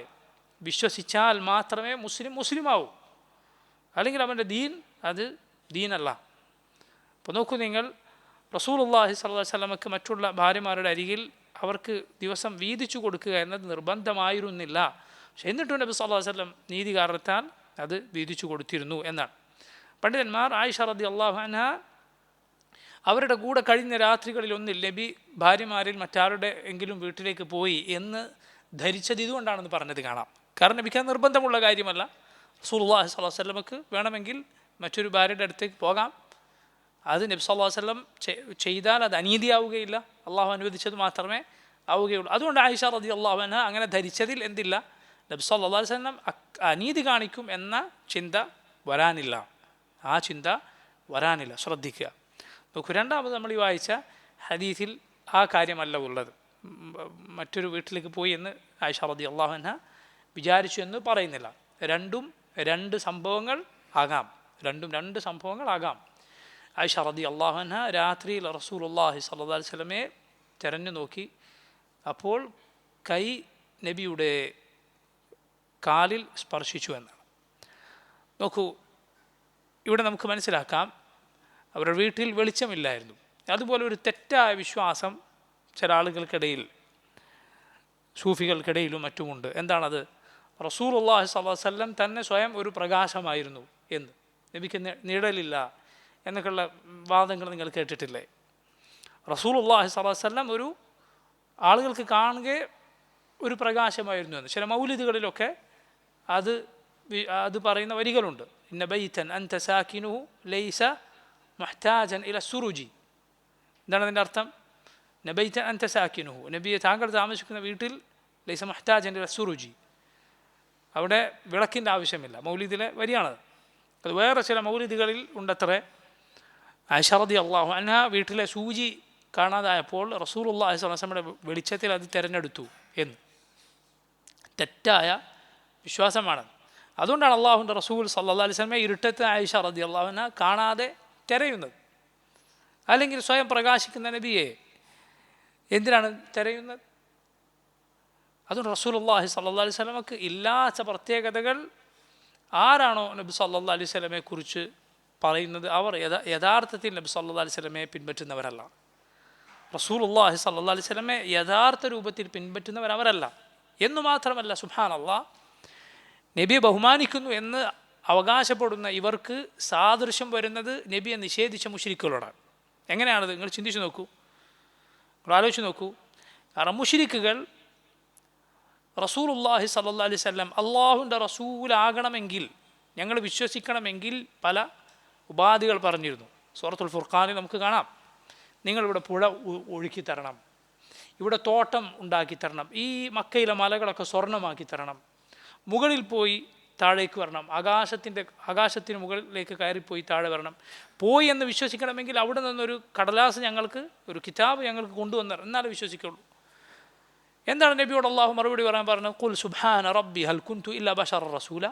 വിശ്വസിച്ചാൽ മാത്രമേ മുസ്ലിമാവൂ. അല്ലെങ്കിൽ അവൻ്റെ ദീൻ അത് ദീനല്ല. അപ്പോൾ നോക്കൂ നിങ്ങൾ, റസൂലുള്ളാഹി സ്വല്ലല്ലാഹു അലൈഹി വസല്ലമക്ക് മറ്റുള്ള ഭാര്യമാരുടെ അരികിൽ അവർക്ക് ദിവസം വീതിച്ചു കൊടുക്കുക എന്നത് നിർബന്ധമായിരുന്നില്ല. പക്ഷെ എന്നിട്ടും നബി സല്ലല്ലാഹു അലൈഹി വസല്ലം നീതി കാരണത്താൽ അത് വീതിച്ചു കൊടുത്തിരുന്നു എന്നാണ് പണ്ഡിതന്മാർ. ആയിഷ റളിയല്ലാഹു അൻഹ അവരുടെ കൂടെ കഴിഞ്ഞ രാത്രികളിൽ ഒന്നിൽ നബി ഭാര്യമാരിൽ മറ്റാരുടെ എങ്കിലും വീട്ടിലേക്ക് പോയി എന്ന് ധരിച്ചത് ഇതുകൊണ്ടാണെന്ന് പറഞ്ഞത് കാണാം. കാരണം നബിക്ക് അത് നിർബന്ധമുള്ള കാര്യമല്ല. റസൂലുള്ളാഹി സ്വല്ലല്ലാഹു അലൈഹി വസല്ലമക്ക് വേണമെങ്കിൽ മറ്റൊരു ഭാര്യയുടെ അടുത്തേക്ക് പോകാം. അത് നബി സല്ലല്ലാഹു അലൈഹി വസല്ലം ചെയ്താൽ അത് അനീതിയാവുകയില്ല, അള്ളാഹു അനുവദിച്ചത് മാത്രമേ ആവുകയുള്ളൂ. അതുകൊണ്ട് ആയിഷ റളിയല്ലാഹു അൻഹ അങ്ങനെ ധരിച്ചതിൽ എന്തില്ല, നബി സല്ലല്ലാഹു അലൈഹി വസല്ലം അനീതി കാണിക്കും എന്ന ചിന്ത വരാനില്ല. ആ ചിന്ത വരാനില്ല, ശ്രദ്ധിക്കുക. നോക്കൂ, രണ്ടാമത് നമ്മൾ ഈ വായിച്ച ഹദീസിൽ ആ കാര്യമല്ല ഉള്ളത്. മറ്റൊരു വീട്ടിലേക്ക് പോയി എന്ന് ആയിഷ റളിയല്ലാഹു അൻഹ വിചാരിച്ചു എന്ന് പറയുന്നില്ല. രണ്ടും രണ്ട് സംഭവങ്ങൾ ആകാം. ആയിഷ റളിയല്ലാഹു അൻഹ രാത്രിയിൽ റസൂലുള്ളാഹി സ്വല്ലല്ലാഹു അലൈഹി വസല്ലമയെ തിരഞ്ഞു നോക്കി. അപ്പോൾ കൈ നബിയുടെ കാലിൽ സ്പർശിച്ചു എന്നാണ്. നോക്കൂ, ഇവിടെ നമുക്ക് മനസ്സിലാക്കാം അവരുടെ വീട്ടിൽ വെളിച്ചമില്ലായിരുന്നു. അതുപോലെ ഒരു തെറ്റായ വിശ്വാസം ചില ആളുകൾക്കിടയിൽ, സൂഫികൾക്കിടയിലും മറ്റുമുണ്ട്. എന്താണത്? റസൂലുള്ളാഹി സ്വല്ലല്ലാഹു അലൈഹി വസല്ലം തന്നെ സ്വയം ഒരു പ്രകാശമായിരുന്നു എന്ന്, നബിക്ക് നിഴലില്ല എന്നൊക്കെയുള്ള വാദങ്ങൾ നിങ്ങൾ കേട്ടിട്ടില്ലേ? റസൂലുള്ളാഹി സ്വല്ലല്ലാഹു അലൈഹി വസല്ലം ഒരു ആളുകൾക്ക് കാണുക ഒരു പ്രകാശമായിരുന്നു എന്ന് ചില മൗലിദുകളിലൊക്കെ അത് പറയുന്ന വരികളുണ്ട്. ഇന്ന ബൈതൻ അൻത സാകിനുഹു ലൈസ മുഹ്താജൻ ഇല സുറുജി. എന്താണ് അതിൻ്റെ അർത്ഥം? നബൈതൻ അൻത സാകിനുഹു, നബിയെ താങ്കൾ താമസിക്കുന്ന വീട്ടിൽ ലൈസ മുഹ്താജൻ ഇല സുറുജി, അവിടെ വിളക്കിൻ്റെ ആവശ്യമില്ല. മൗലിദിലെ വരിയാണത്. അത് വേറെ ചില മൗലിദുകളിൽ ഉണ്ടത്രേ. ആയിഷ റളിയല്ലാഹു അൻഹ വീട്ടിലെ സൂചി കാണാതായപ്പോൾ റസൂലുള്ളാഹി സ്വല്ലല്ലാഹു അലൈഹി വസല്ലമയുടെ വെളിച്ചത്തിൽ അത് തിരഞ്ഞെടുത്തു എന്ന് തെറ്റായ വിശ്വാസമാണ്. അതുകൊണ്ടാണ് അള്ളാഹുവിൻ്റെ റസൂൽ സല്ലല്ലാഹു അലൈഹി വസല്ലമയെ ഇരുട്ടത്ത് ആയിഷ റളിയല്ലാഹു അൻഹ കാണാതെ തിരയുന്നത്. അല്ലെങ്കിൽ സ്വയം പ്രകാശിക്കുന്ന നബിയെ എന്തിനാണ് തിരയുന്നത്? അതുകൊണ്ട് റസൂലുള്ളാഹി സ്വല്ലല്ലാഹി അലൈഹി വസല്ലമക്ക് ഇല്ലാത്ത പ്രത്യേകതകൾ ആരാണോ നബി സല്ലല്ലാഹു അലൈഹി വസല്ലമയെ കുറിച്ച് പറയുന്നത് അവർ യഥാർത്ഥത്തിൽ നബി സല്ലല്ലാഹു അലൈഹി വസല്ലമയെ പിൻപറ്റുന്നവരല്ല. റസൂലുള്ളാഹി സ്വല്ലല്ലാഹു അലൈഹി വസല്ലമയെ യഥാർത്ഥ രൂപത്തിൽ പിൻപറ്റുന്നവരവരല്ല. എന്നു മാത്രമല്ല, സുബ്ഹാനല്ലാഹ്, നബിയെ ബഹുമാനിക്കുന്നു എന്ന് അവകാശപ്പെടുന്ന ഇവർക്ക് സാദൃശ്യം വരുന്നത് നബിയെ നിഷേധിച്ച മുശ്രിക്കുകളോടാണ്. എങ്ങനെയാണത്? നിങ്ങൾ ചിന്തിച്ച് നോക്കൂ, നിങ്ങൾ ആലോചിച്ച് നോക്കൂ. കാരണം മുശ്രിക്കുകൾ റസൂലുള്ളാഹി സ്വല്ലല്ലാഹു അലൈഹി വസല്ലം അള്ളാഹുവിൻ്റെ റസൂലാകണമെങ്കിൽ, ഞങ്ങൾ വിശ്വസിക്കണമെങ്കിൽ പല ഉപാധികൾ പറഞ്ഞിരുന്നു. സൂറത്തുൽ ഫുർഖാനിൽ നമുക്ക് കാണാം, നിങ്ങളിവിടെ പുഴ ഒഴുക്കി തരണം, ഇവിടെ തോട്ടം ഉണ്ടാക്കി തരണം, ഈ മക്കയിലെ മലകളൊക്കെ സ്വർണ്ണമാക്കി തരണം, മുകളിൽ പോയി താഴേക്ക് വരണം, ആകാശത്തിന് മുകളിലേക്ക് കയറിപ്പോയി താഴെ വരണം. പോയി എന്ന് വിശ്വസിക്കണമെങ്കിൽ അവിടെ നിന്നൊരു കടലാസ് ഞങ്ങൾക്ക്, ഒരു കിതാബ് ഞങ്ങൾക്ക് കൊണ്ടുവന്നു എന്നാലേ വിശ്വസിക്കുള്ളൂ. എന്താണ് നബിയോട് അള്ളാഹു മറുപടി പറയാൻ പറഞ്ഞത്? ഖുൽ സുബ്ഹാന റബ്ബി ഹൽ കുന്തു ഇല്ലാ ബശറ റസൂല.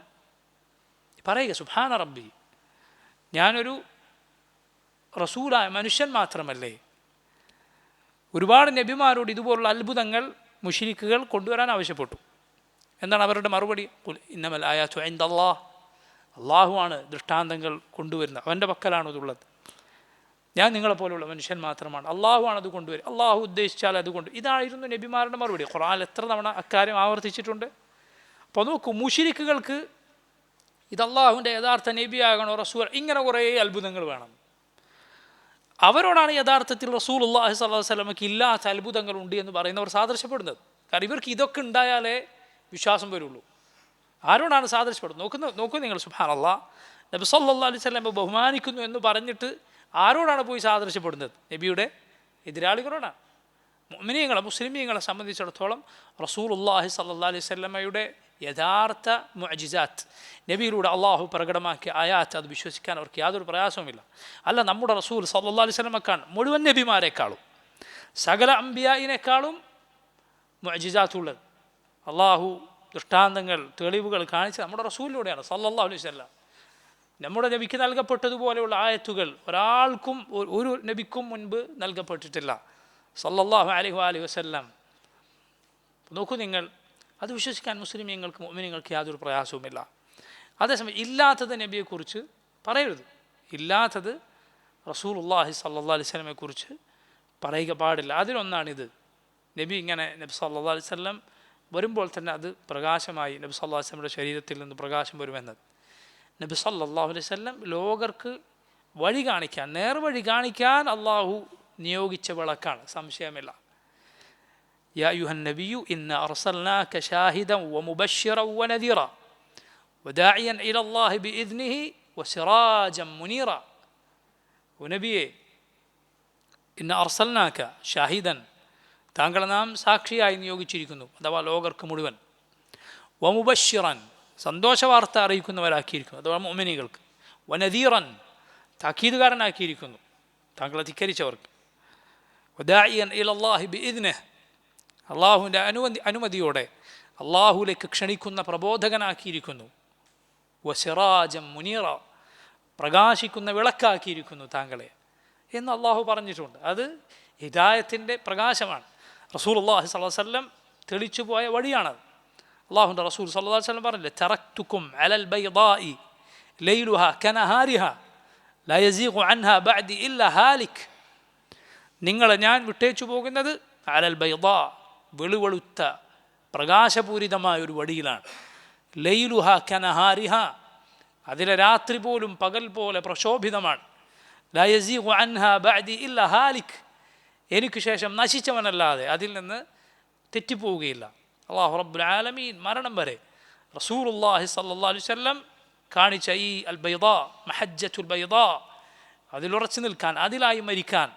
പറയുക, സുബ്ഹാന റബ്ബി, ഞാനൊരു റസൂലായ മനുഷ്യൻ മാത്രമല്ലേ. ഒരുപാട് നബിമാരോട് ഇതുപോലുള്ള അത്ഭുതങ്ങൾ മുശ്രിക്കുകൾ കൊണ്ടുവരാൻ ആവശ്യപ്പെട്ടു. എന്താണ് അവരുടെ മറുപടി? ഖുൽ ഇന്നമൽ ആയാതു ഇൻദല്ലാഹ്, അള്ളാഹുവാണ് ദൃഷ്ടാന്തങ്ങൾ കൊണ്ടുവരുന്നത്, അവൻ്റെ പക്കലാണ് ഇതുള്ളത്. ഞാൻ നിങ്ങളെപ്പോലുള്ള മനുഷ്യൻ മാത്രമാണ്, അള്ളാഹുവാണ് അത് കൊണ്ടുവരും, അള്ളാഹു ഉദ്ദേശിച്ചാൽ അതുകൊണ്ട്. ഇതായിരുന്നു നബിമാരുടെ മറുപടി. ഖുർആൻ എത്ര തവണ അക്കാര്യം ആവർത്തിച്ചിട്ടുണ്ട്. അപ്പോൾ നോക്കൂ, മുശ്രിക്കുകൾക്ക് ഇത് അള്ളാഹുവിൻ്റെ യഥാർത്ഥ നബിയാകണോ റസൂൽ, ഇങ്ങനെ കുറേ അത്ഭുതങ്ങൾ വേണം. അവരോടാണ് യഥാർത്ഥത്തിൽ റസൂലുള്ളാഹി സ്വല്ലല്ലാഹു അലൈഹി വസല്ലമയ്ക്ക് ഇല്ലാത്ത അത്ഭുതങ്ങളുണ്ട് എന്ന് പറയുന്നവർ സാദൃശ്യപ്പെടുന്നത്. കാരണം ഇവർക്ക് ഇതൊക്കെ ഉണ്ടായാലേ വിശ്വാസം വരുള്ളൂ. ആരോടാണ് സാദൃശ്യപ്പെടുന്നത്? നോക്കൂ നിങ്ങൾ, സുബ്ഹാനല്ലാഹ്, നബി സല്ലല്ലാഹു അലൈഹി വസല്ലം ബഹുമാനിക്കുന്നു എന്ന് പറഞ്ഞിട്ട് ആരോടാണ് പോയി സാദൃശ്യപ്പെടുന്നത്? നബിയുടെ എതിരാളികളോടാണ്. മുഅ്മിനീങ്ങളെ, മുസ്ലിമീങ്ങളെ സംബന്ധിച്ചിടത്തോളം റസൂലുള്ളാഹി സ്വല്ലല്ലാഹു അലൈഹി വസല്ലമയുടെ യഥാർത്ഥ മുഅ്ജിസാത്ത്, നബിയിലൂടെ അള്ളാഹു പ്രകടമാക്കിയ ആയാത്ത്, അത് വിശ്വസിക്കാൻ അവർക്ക് യാതൊരു പ്രയാസവുമില്ല. അല്ല, നമ്മുടെ റസൂൽ സല്ലല്ലാഹു അലൈഹി വസല്ലമക്കാണ് മുഴുവൻ നബിമാരെക്കാളും സകല അംബിയായിനേക്കാളും മുഅ്ജിസാത്തുള്ളത്. അള്ളാഹു ദൃഷ്ടാന്തങ്ങൾ, തെളിവുകൾ കാണിച്ച് നമ്മുടെ റസൂലിലൂടെയാണ് സല്ലല്ലാഹു അലൈഹി വസല്ലം. നമ്മുടെ നബിക്ക് നൽകപ്പെട്ടതുപോലെയുള്ള ആയത്തുകൾ ഒരാൾക്കും, ഒരു നബിക്കും മുൻപ് നൽകപ്പെട്ടിട്ടില്ല സല്ലല്ലാഹു അലൈഹി വസല്ലം. നോക്കൂ നിങ്ങൾ, അത് വിശ്വസിക്കാൻ മുസ്ലിമീങ്ങൾക്ക്, മുഅ്മിനീങ്ങൾക്ക് യാതൊരു പ്രയാസവുമില്ല. അതേസമയം ഇല്ലാത്തത് നബിയെക്കുറിച്ച് പറയരുത്. ഇല്ലാത്തത് റസൂലുള്ളാഹി സ്വല്ലല്ലാഹു അലൈഹി വസല്ലമയെക്കുറിച്ച് പറയുക പാടില്ല. അതിലൊന്നാണിത്. നബി സല്ലല്ലാഹു അലൈഹി വസല്ലം വരുമ്പോൾ തന്നെ അത് പ്രകാശമായി നബി സല്ലല്ലാഹു അലൈഹി വസല്ലമയുടെ ശരീരത്തിൽ നിന്ന് പ്രകാശം വരുമെന്നത്. നബി സല്ലല്ലാഹു അലൈഹി വസല്ലം ലോകർക്ക് വഴി കാണിക്കാൻ, നേർവഴി കാണിക്കാൻ അള്ളാഹു നിയോഗിച്ച വിളക്കാണ്, സംശയമില്ല. യാ അയ്യുഹൻ നബിയ്യു ഇന്നാ അർസൽനാക ഷാഹിദൻ വമുബശ്ശിറൻ വനദീറ വദാഇയൻ ഇലല്ലാഹി ബിഇദ്നിഹി വസിറാജൻ മുനീറ. നബിയെ, ഇന്നാ അർസൽനാക ഷാഹിദൻ, താങ്കളെ നാം സാക്ഷിയായി നിയോഗിച്ചിരിക്കുന്നു, അഥവാ ലോകർക്ക് മുഴുവൻ. വമുബശ്ശിറൻ, സന്തോഷവാർത്ത അറിയിക്കുന്നവരാക്കിയിരിക്കുന്നു, അഥവാ മുഅ്മിനീകൾക്ക്. വനദീറൻ, താക്കീതുകാരനാക്കിയിരിക്കുന്നു താങ്കളെ ധിക്കരിച്ചവർക്ക്. വദാഇയൻ ഇലല്ലാഹി ബിഇദ്നിഹി, അള്ളാഹുവിൻ്റെ അനുമതിയോടെ അള്ളാഹുലേക്ക് ക്ഷണിക്കുന്ന പ്രബോധകനാക്കിയിരിക്കുന്നു. വസിറാജൻ മുനീറ, പ്രകാശിക്കുന്ന വിളക്കാക്കിയിരിക്കുന്നു താങ്കളെ എന്ന് അള്ളാഹു പറഞ്ഞിട്ടുണ്ട്. അത് ഹിദായത്തിൻ്റെ പ്രകാശമാണ്. റസൂലുള്ളാഹി സ്വല്ലല്ലാഹു അലൈഹി വസല്ലം തെളിച്ചു പോയ വഴിയാണത്. അള്ളാഹുവിൻ്റെ റസൂൽ സ്വല്ലല്ലാഹു അലൈഹി വസല്ലം പറഞ്ഞില്ലേ, തറക്തുക്കും അലൽ ബൈദാഇ ലൈലുഹാ കനഹാരിഹാ ലാ യസീഗു അൻഹാ ബഅദി ഇല്ലാ ഹാലിക്. നിങ്ങളെ ഞാൻ വിട്ടേച്ചു പോകുന്നത് അലൽ ബൈദാ, വെളുവെളുത്ത പ്രകാശപൂരിതമായ ഒരു വഴിയിലാണ്. ലൈലുഹ കനഹാരിഹ, അതിലെ രാത്രി പോലും പകൽ പോലെ പ്രശോഭിതമാണ്. ലാ യസീഗു അൻഹാ ബഅദി ഇല്ലാ ഹാലിക്, എനിക്ക് ശേഷം നശിച്ചവനല്ലാതെ അതിൽ നിന്ന് തെറ്റിപ്പോവുകയില്ല. അല്ലാഹു റബ്ബുൽ ആലമീൻ മരണം വരെ റസൂലുള്ളാഹി സ്വല്ലല്ലാഹു അലൈഹി വസല്ലം കാണിച്ച ഈ അൽ ബൈദാ, മഹജ്ജത്തുൽ ബൈദാ, അതിലുറച്ചു നിൽക്കാൻ, അതിലായി മരിക്കാൻ,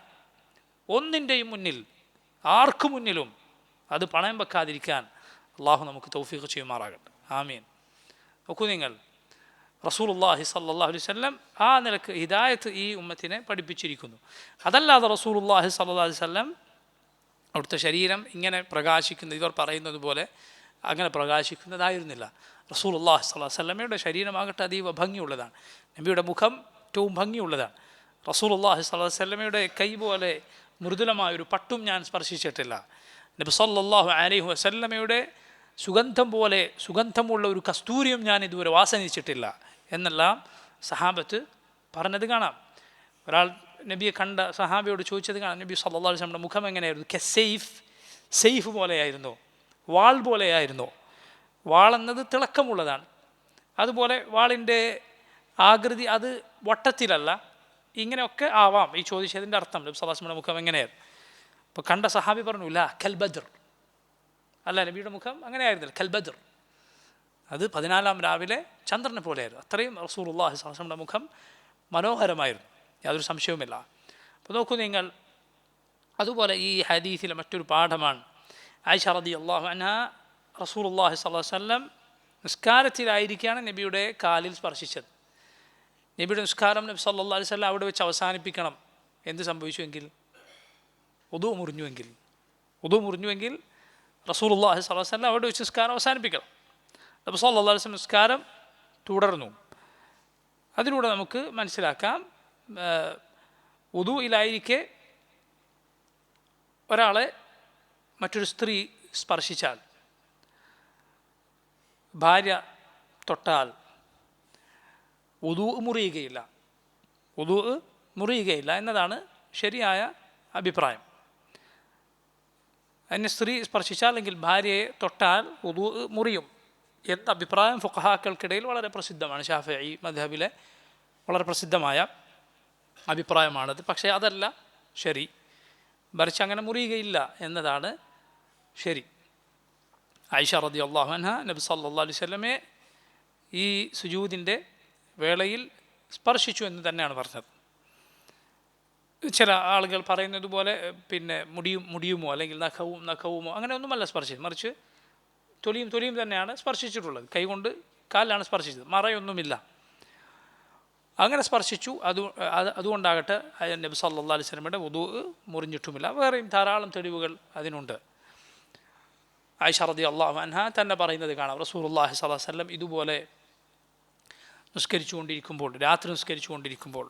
ഒന്നിൻ്റെയും മുന്നിൽ, ആർക്കു മുന്നിലും അത് പണയം വെക്കാതിരിക്കാൻ അള്ളാഹു നമുക്ക് തൗഫീഖ് ചെയ്യുമാറാകട്ടെ. ആമീൻ. നോക്കൂ നിങ്ങൾ, റസൂലുള്ളാഹി സ്വല്ലല്ലാഹു അലൈഹി വസല്ലം ആ നിലക്ക് ഹിദായത്ത് ഈ ഉമ്മത്തിനെ പഠിപ്പിച്ചിരിക്കുന്നു. അതല്ലാതെ റസൂലുള്ളാഹി സ്വല്ലല്ലാഹു അലൈഹി വസല്ലം അവിടുത്തെ ശരീരം ഇങ്ങനെ പ്രകാശിക്കുന്നത്, ഇവർ പറയുന്നത് പോലെ അങ്ങനെ പ്രകാശിക്കുന്നതായിരുന്നില്ല. റസൂലുള്ളാഹി സ്വല്ലല്ലാഹു അലൈഹി വസല്ലമയുടെ ശരീരമാകട്ടെ അതീവ ഭംഗിയുള്ളതാണ്. നബിയുടെ മുഖം ഏറ്റവും ഭംഗിയുള്ളതാണ്. റസൂലുള്ളാഹി സ്വല്ലല്ലാഹു അലൈഹി വസല്ലമയുടെ കൈ പോലെ മൃദുലമായൊരു പട്ടും ഞാൻ സ്പർശിച്ചിട്ടില്ല. നബി സല്ലല്ലാഹു അലൈഹി വസല്ലമയുടെ സുഗന്ധം പോലെ സുഗന്ധമുള്ള ഒരു കസ്തൂരിയും ഞാൻ ഇതുവരെ വാസനിച്ചിട്ടില്ല എന്നെല്ലാം സഹാബത്ത് പറഞ്ഞത് കാണാം. ഒരാൾ നബിയെ കണ്ട സഹാബിയോട് ചോദിച്ചത് കാണാം, നബി സല്ലല്ലാഹു അലൈഹി വസല്ലമയുടെ മുഖം എങ്ങനെയായിരുന്നു? സെയ്ഫ് പോലെയായിരുന്നു, വാൾ പോലെയായിരുന്നു. വാളെന്നത് തിളക്കമുള്ളതാണ്. അതുപോലെ വാളിൻ്റെ ആകൃതി അത് വട്ടത്തിലല്ല, ഇങ്ങനെയൊക്കെ ആവാം. ഈ ചോദിച്ചതിൻ്റെ അർത്ഥം നബി സല്ലല്ലാഹു അലൈഹി വസല്ലമയുടെ മുഖം എങ്ങനെയായിരുന്നു? അപ്പോൾ കണ്ട സഹാബി പറഞ്ഞു, ലാ കൽ ബദ്ർ, അല്ല നബിയുടെ മുഖം അങ്ങനെയായിരുന്നില്ല, കൽ ബദ്ർ, അത് 14-ാം രാവിലെ ചന്ദ്രനെ പോലെയായിരുന്നു. അത്രയും റസൂലുള്ളാഹി സ്വല്ലല്ലാഹു അലൈഹി വസല്ലമയുടെ മുഖം മനോഹരമായിരുന്നു, യാതൊരു സംശയവുമില്ല. അപ്പോൾ നോക്കൂ നിങ്ങൾ, അതുപോലെ ഈ ഹദീസിലെ മറ്റൊരു പാഠമാണ് ആയിഷ റളിയല്ലാഹു അൻഹാ റസൂലുള്ളാഹി സ്വല്ലല്ലാഹു അലൈഹി വസല്ലം നിസ്കാരത്തിലായിരിക്കുകയാണ് നബിയുടെ കാലിൽ സ്പർശിച്ചത്. നബിയുടെ നിസ്കാരം നബി സല്ലല്ലാഹു അലൈഹി വസല്ലം അവിടെ വെച്ച് അവസാനിപ്പിക്കണം. എന്ത് സംഭവിച്ചുവെങ്കിൽ? ഉദു മുറിഞ്ഞുവെങ്കിൽ റസൂലുള്ളാഹി സ്വല്ലല്ലാഹു അലൈഹി വസല്ലം അവിടെ വെച്ച് നിസ്കാരം അവസാനിപ്പിക്കണം. നബി സല്ലല്ലാഹു അലൈഹി വസല്ലം നിസ്കാരം തുടർന്നു. അതിലൂടെ നമുക്ക് മനസ്സിലാക്കാം, ഉദുയിലായിരിക്കെ ഒരാളെ മറ്റൊരു സ്ത്രീ സ്പർശിച്ചാൽ, ഭാര്യ തൊട്ടാൽ ഉദു മുറിയുകയില്ല എന്നതാണ് ശരിയായ അഭിപ്രായം. അതിനെ സ്ത്രീ സ്പർശിച്ചാൽ അല്ലെങ്കിൽ ഭാര്യയെ തൊട്ടാൽ ഉദു മുറിയും എന്ന അഭിപ്രായം ഫുഖഹാക്കൾക്കിടയിൽ വളരെ പ്രസിദ്ധമാണ്. ശാഫിഈ മദ്ഹബിലെ വളരെ പ്രസിദ്ധമായ അഭിപ്രായമാണത്. പക്ഷേ അതല്ല ശരി, മറിച്ച് അങ്ങനെ മുറിയുകയില്ല എന്നതാണ് ശരി. ആയിഷ റളിയല്ലാഹു അൻഹാ നബി സല്ലല്ലാഹു അലൈഹി വസല്ലമയെ ഈ സുജൂദിൻ്റെ വേളയിൽ സ്പർശിച്ചു എന്ന് തന്നെയാണ് പറഞ്ഞത്. ചില ആളുകൾ പറയുന്നത് പോലെ പിന്നെ മുടിയുമോ അല്ലെങ്കിൽ നഖവുമോ അങ്ങനെ ഒന്നുമല്ല സ്പർശിച്ചത്, മറിച്ച് തൊലിയും തന്നെയാണ് സ്പർശിച്ചിട്ടുള്ളത്. കൈകൊണ്ട് കാലിലാണ് സ്പർശിച്ചത്, മറയൊന്നുമില്ല. അങ്ങനെ സ്പർശിച്ചു. അതുകൊണ്ടാകട്ടെ നബി സല്ലല്ലാഹു അലൈഹി വസല്ലമയുടെ വുദൂ മുറിഞ്ഞിട്ടുമില്ല. വേറെയും ധാരാളം തെളിവുകൾ അതിനുണ്ട്. ആയിഷ റളിയല്ലാഹു അൻഹാ തന്നെ പറയുന്നത് കാണാം, റസൂലുള്ളാഹി സ്വല്ലല്ലാഹു അലൈഹി വസല്ലം ഇതുപോലെ രാത്രി നിസ്കരിച്ചുകൊണ്ടിരിക്കുമ്പോൾ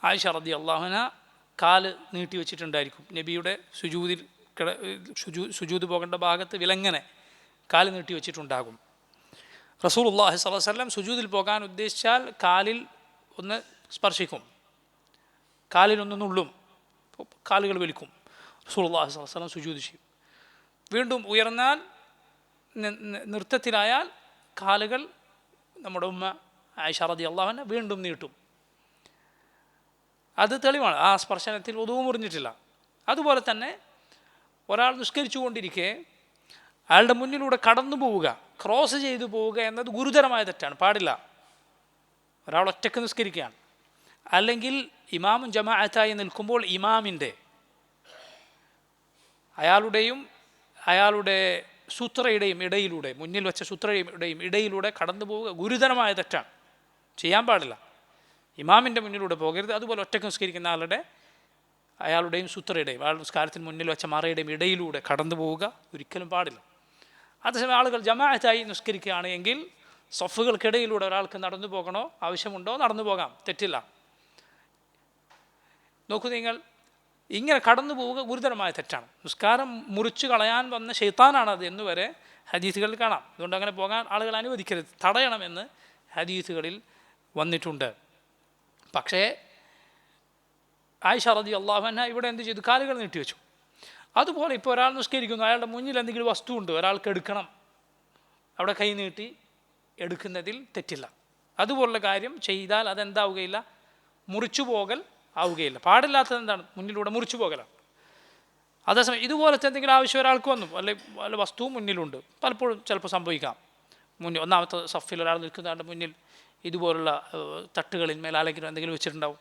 ആയിഷ റളിയല്ലാഹു അൻഹാ കാല് നീട്ടി വെച്ചിട്ടുണ്ടായിരിക്കും. നബിയുടെ സുജൂദ് പോകേണ്ട ഭാഗത്ത് വിലങ്ങനെ കാല് നീട്ടി വെച്ചിട്ടുണ്ടാകും. റസൂലുള്ളാഹി സ്വല്ലല്ലാഹു അലൈഹി വസല്ലം സുജൂദിൽ പോകാൻ ഉദ്ദേശിച്ചാൽ കാലിൽ ഒന്ന് സ്പർശിക്കും, കാലിലൊന്ന് നുള്ളും, കാലുകൾ വലിക്കും. റസൂലുള്ളാഹി സ്വല്ലല്ലാഹു അലൈഹി വസല്ലം സുജൂദ് ചെയ്യും. വീണ്ടും ഉയർന്നാൽ, നൃത്തത്തിലായാൽ കാലുകൾ നമ്മുടെ ഉമ്മ ആയിഷ റളിയല്ലാഹു അൻഹ വീണ്ടും നീട്ടും. അത് തെളിവാണ്, ആ സ്പർശനത്തിൽ വുദൂ മുറിഞ്ഞിട്ടില്ല. അതുപോലെ തന്നെ ഒരാൾ നിസ്കരിച്ചു കൊണ്ടിരിക്കെ അയാളുടെ മുന്നിലൂടെ കടന്നു പോവുക, ക്രോസ് ചെയ്തു പോവുക എന്നത് ഗുരുതരമായ തെറ്റാണ്, പാടില്ല. ഒരാൾ ഒറ്റയ്ക്ക് നിസ്കരിക്കുകയാണ്, അല്ലെങ്കിൽ ഇമാമും ജമാഅത്തായി നിൽക്കുമ്പോൾ ഇമാമിൻ്റെ അയാളുടെ സൂത്രയുടെയും ഇടയിലൂടെ, മുന്നിൽ വെച്ച സൂത്രയുടെയും ഇടയിലൂടെ കടന്നു പോവുക ഗുരുതരമായ തെറ്റാണ്, ചെയ്യാൻ പാടില്ല. ഇമാമിൻ്റെ മുന്നിലൂടെ പോകരുത്. അതുപോലെ ഒറ്റയ്ക്ക് നിസ്കരിക്കുന്ന അയാളുടെയും സൂത്രയുടെയും അയാളുടെ നിസ്കാരത്തിന് മുന്നിൽ വെച്ച മറയുടെയും ഇടയിലൂടെ കടന്നു പോവുക ഒരിക്കലും പാടില്ല. അതേസമയം ആളുകൾ ജമാഅത്തായി നിസ്കരിക്കുകയാണ് എങ്കിൽ സഫുകൾക്കിടയിലൂടെ ഒരാൾക്ക് നടന്നു പോകണോ, ആവശ്യമുണ്ടോ, നടന്നു പോകാം, തെറ്റില്ല. നോക്കൂ നിങ്ങൾ, ഇങ്ങനെ കടന്നു പോവുക ഗുരുതരമായ തെറ്റാണ്. നിസ്കാരം മുറിച്ചു കളയാൻ വന്ന ശൈത്താനാണത് എന്നുവരെ ഹദീസുകളിൽ കാണാം. അതുകൊണ്ട് അങ്ങനെ പോകാൻ ആളുകൾ അനുവദിക്കരുത്, തടയണമെന്ന് ഹദീസുകളിൽ വന്നിട്ടുണ്ട്. പക്ഷേ ആയിഷ റളിയല്ലാഹു അൻഹ ഇവിടെ എന്ത് ചെയ്തു? കാലുകൾ നീട്ടിവെച്ചു. അതുപോലെ ഇപ്പോൾ ഒരാൾ നിസ്കരിക്കുന്നു, അയാളുടെ മുന്നിൽ എന്തെങ്കിലും വസ്തു ഉണ്ട്, ഒരാൾക്ക് എടുക്കണം, അവിടെ കൈ നീട്ടി എടുക്കുന്നതിൽ തെറ്റില്ല. അതുപോലുള്ള കാര്യം ചെയ്താൽ അതെന്താവുകയില്ല, മുറിച്ചു പോകൽ ആവുകയില്ല. പാടില്ലാത്തത് എന്താണ്? മുന്നിലൂടെ മുറിച്ചു പോകലാണ്. അതേസമയം ഇതുപോലത്തെ എന്തെങ്കിലും ആവശ്യം ഒരാൾക്ക് വന്നു, വല്ല വസ്തുവും മുന്നിലുണ്ട്, പലപ്പോഴും ചിലപ്പോൾ സംഭവിക്കാം. ഒന്നാമത്തെ സഫിൽ ഒരാൾ നിൽക്കുന്നയാളുടെ മുന്നിൽ ഇതുപോലുള്ള തട്ടുകളിന്മേൽ ആരെങ്കിലും എന്തെങ്കിലും വെച്ചിട്ടുണ്ടാവും.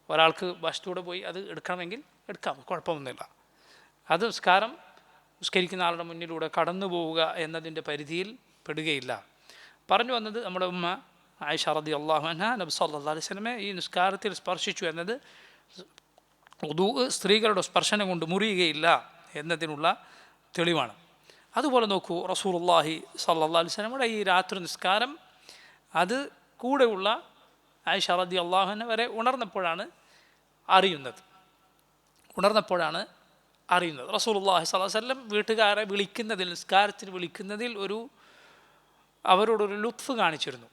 ഒരാൾക്ക് വശത്തൂടെ പോയി അത് എടുക്കണമെങ്കിൽ എടുക്കാം, കുഴപ്പമൊന്നുമില്ല. അത് നിസ്കരിക്കുന്ന ആളുടെ മുന്നിലൂടെ കടന്നു പോവുക എന്നതിൻ്റെ പരിധിയിൽ പെടുകയില്ല. പറഞ്ഞു വന്നത് നമ്മുടെ ഉമ്മ ആയിഷ റളിയല്ലാഹു അൻഹ നബി സല്ലല്ലാഹു അലൈഹി വസല്ലമയെ ഈ നിസ്കാരത്തിൽ സ്പർശിച്ചു എന്നത് വുദൂ സ്ത്രീകളുടെ സ്പർശനം കൊണ്ട് മുറിയുകയില്ല എന്നതിനുള്ള തെളിവാണ്. അതുപോലെ നോക്കൂ, റസൂലുള്ളാഹി സല്ലല്ലാഹു അലൈഹി വസല്ലമയുടെ ഈ രാത്രി നിസ്കാരം അത് കൂടെയുള്ള ആയിഷ റളിയല്ലാഹു അൻഹ വരെ ഉണർന്നപ്പോഴാണ് അറിയുന്നത്. ഉണർന്നപ്പോഴാണ് അറിയുന്നത്. റസൂലുള്ളാഹി സ്വല്ലല്ലാഹു അലൈഹി വസല്ലം വീട്ടുകാരെ വിളിക്കുന്നതിൽ, നിസ്കാരത്തിന് വിളിക്കുന്നതിൽ അവരോടൊരു ലുത്ഫ് കാണിച്ചിരുന്നു.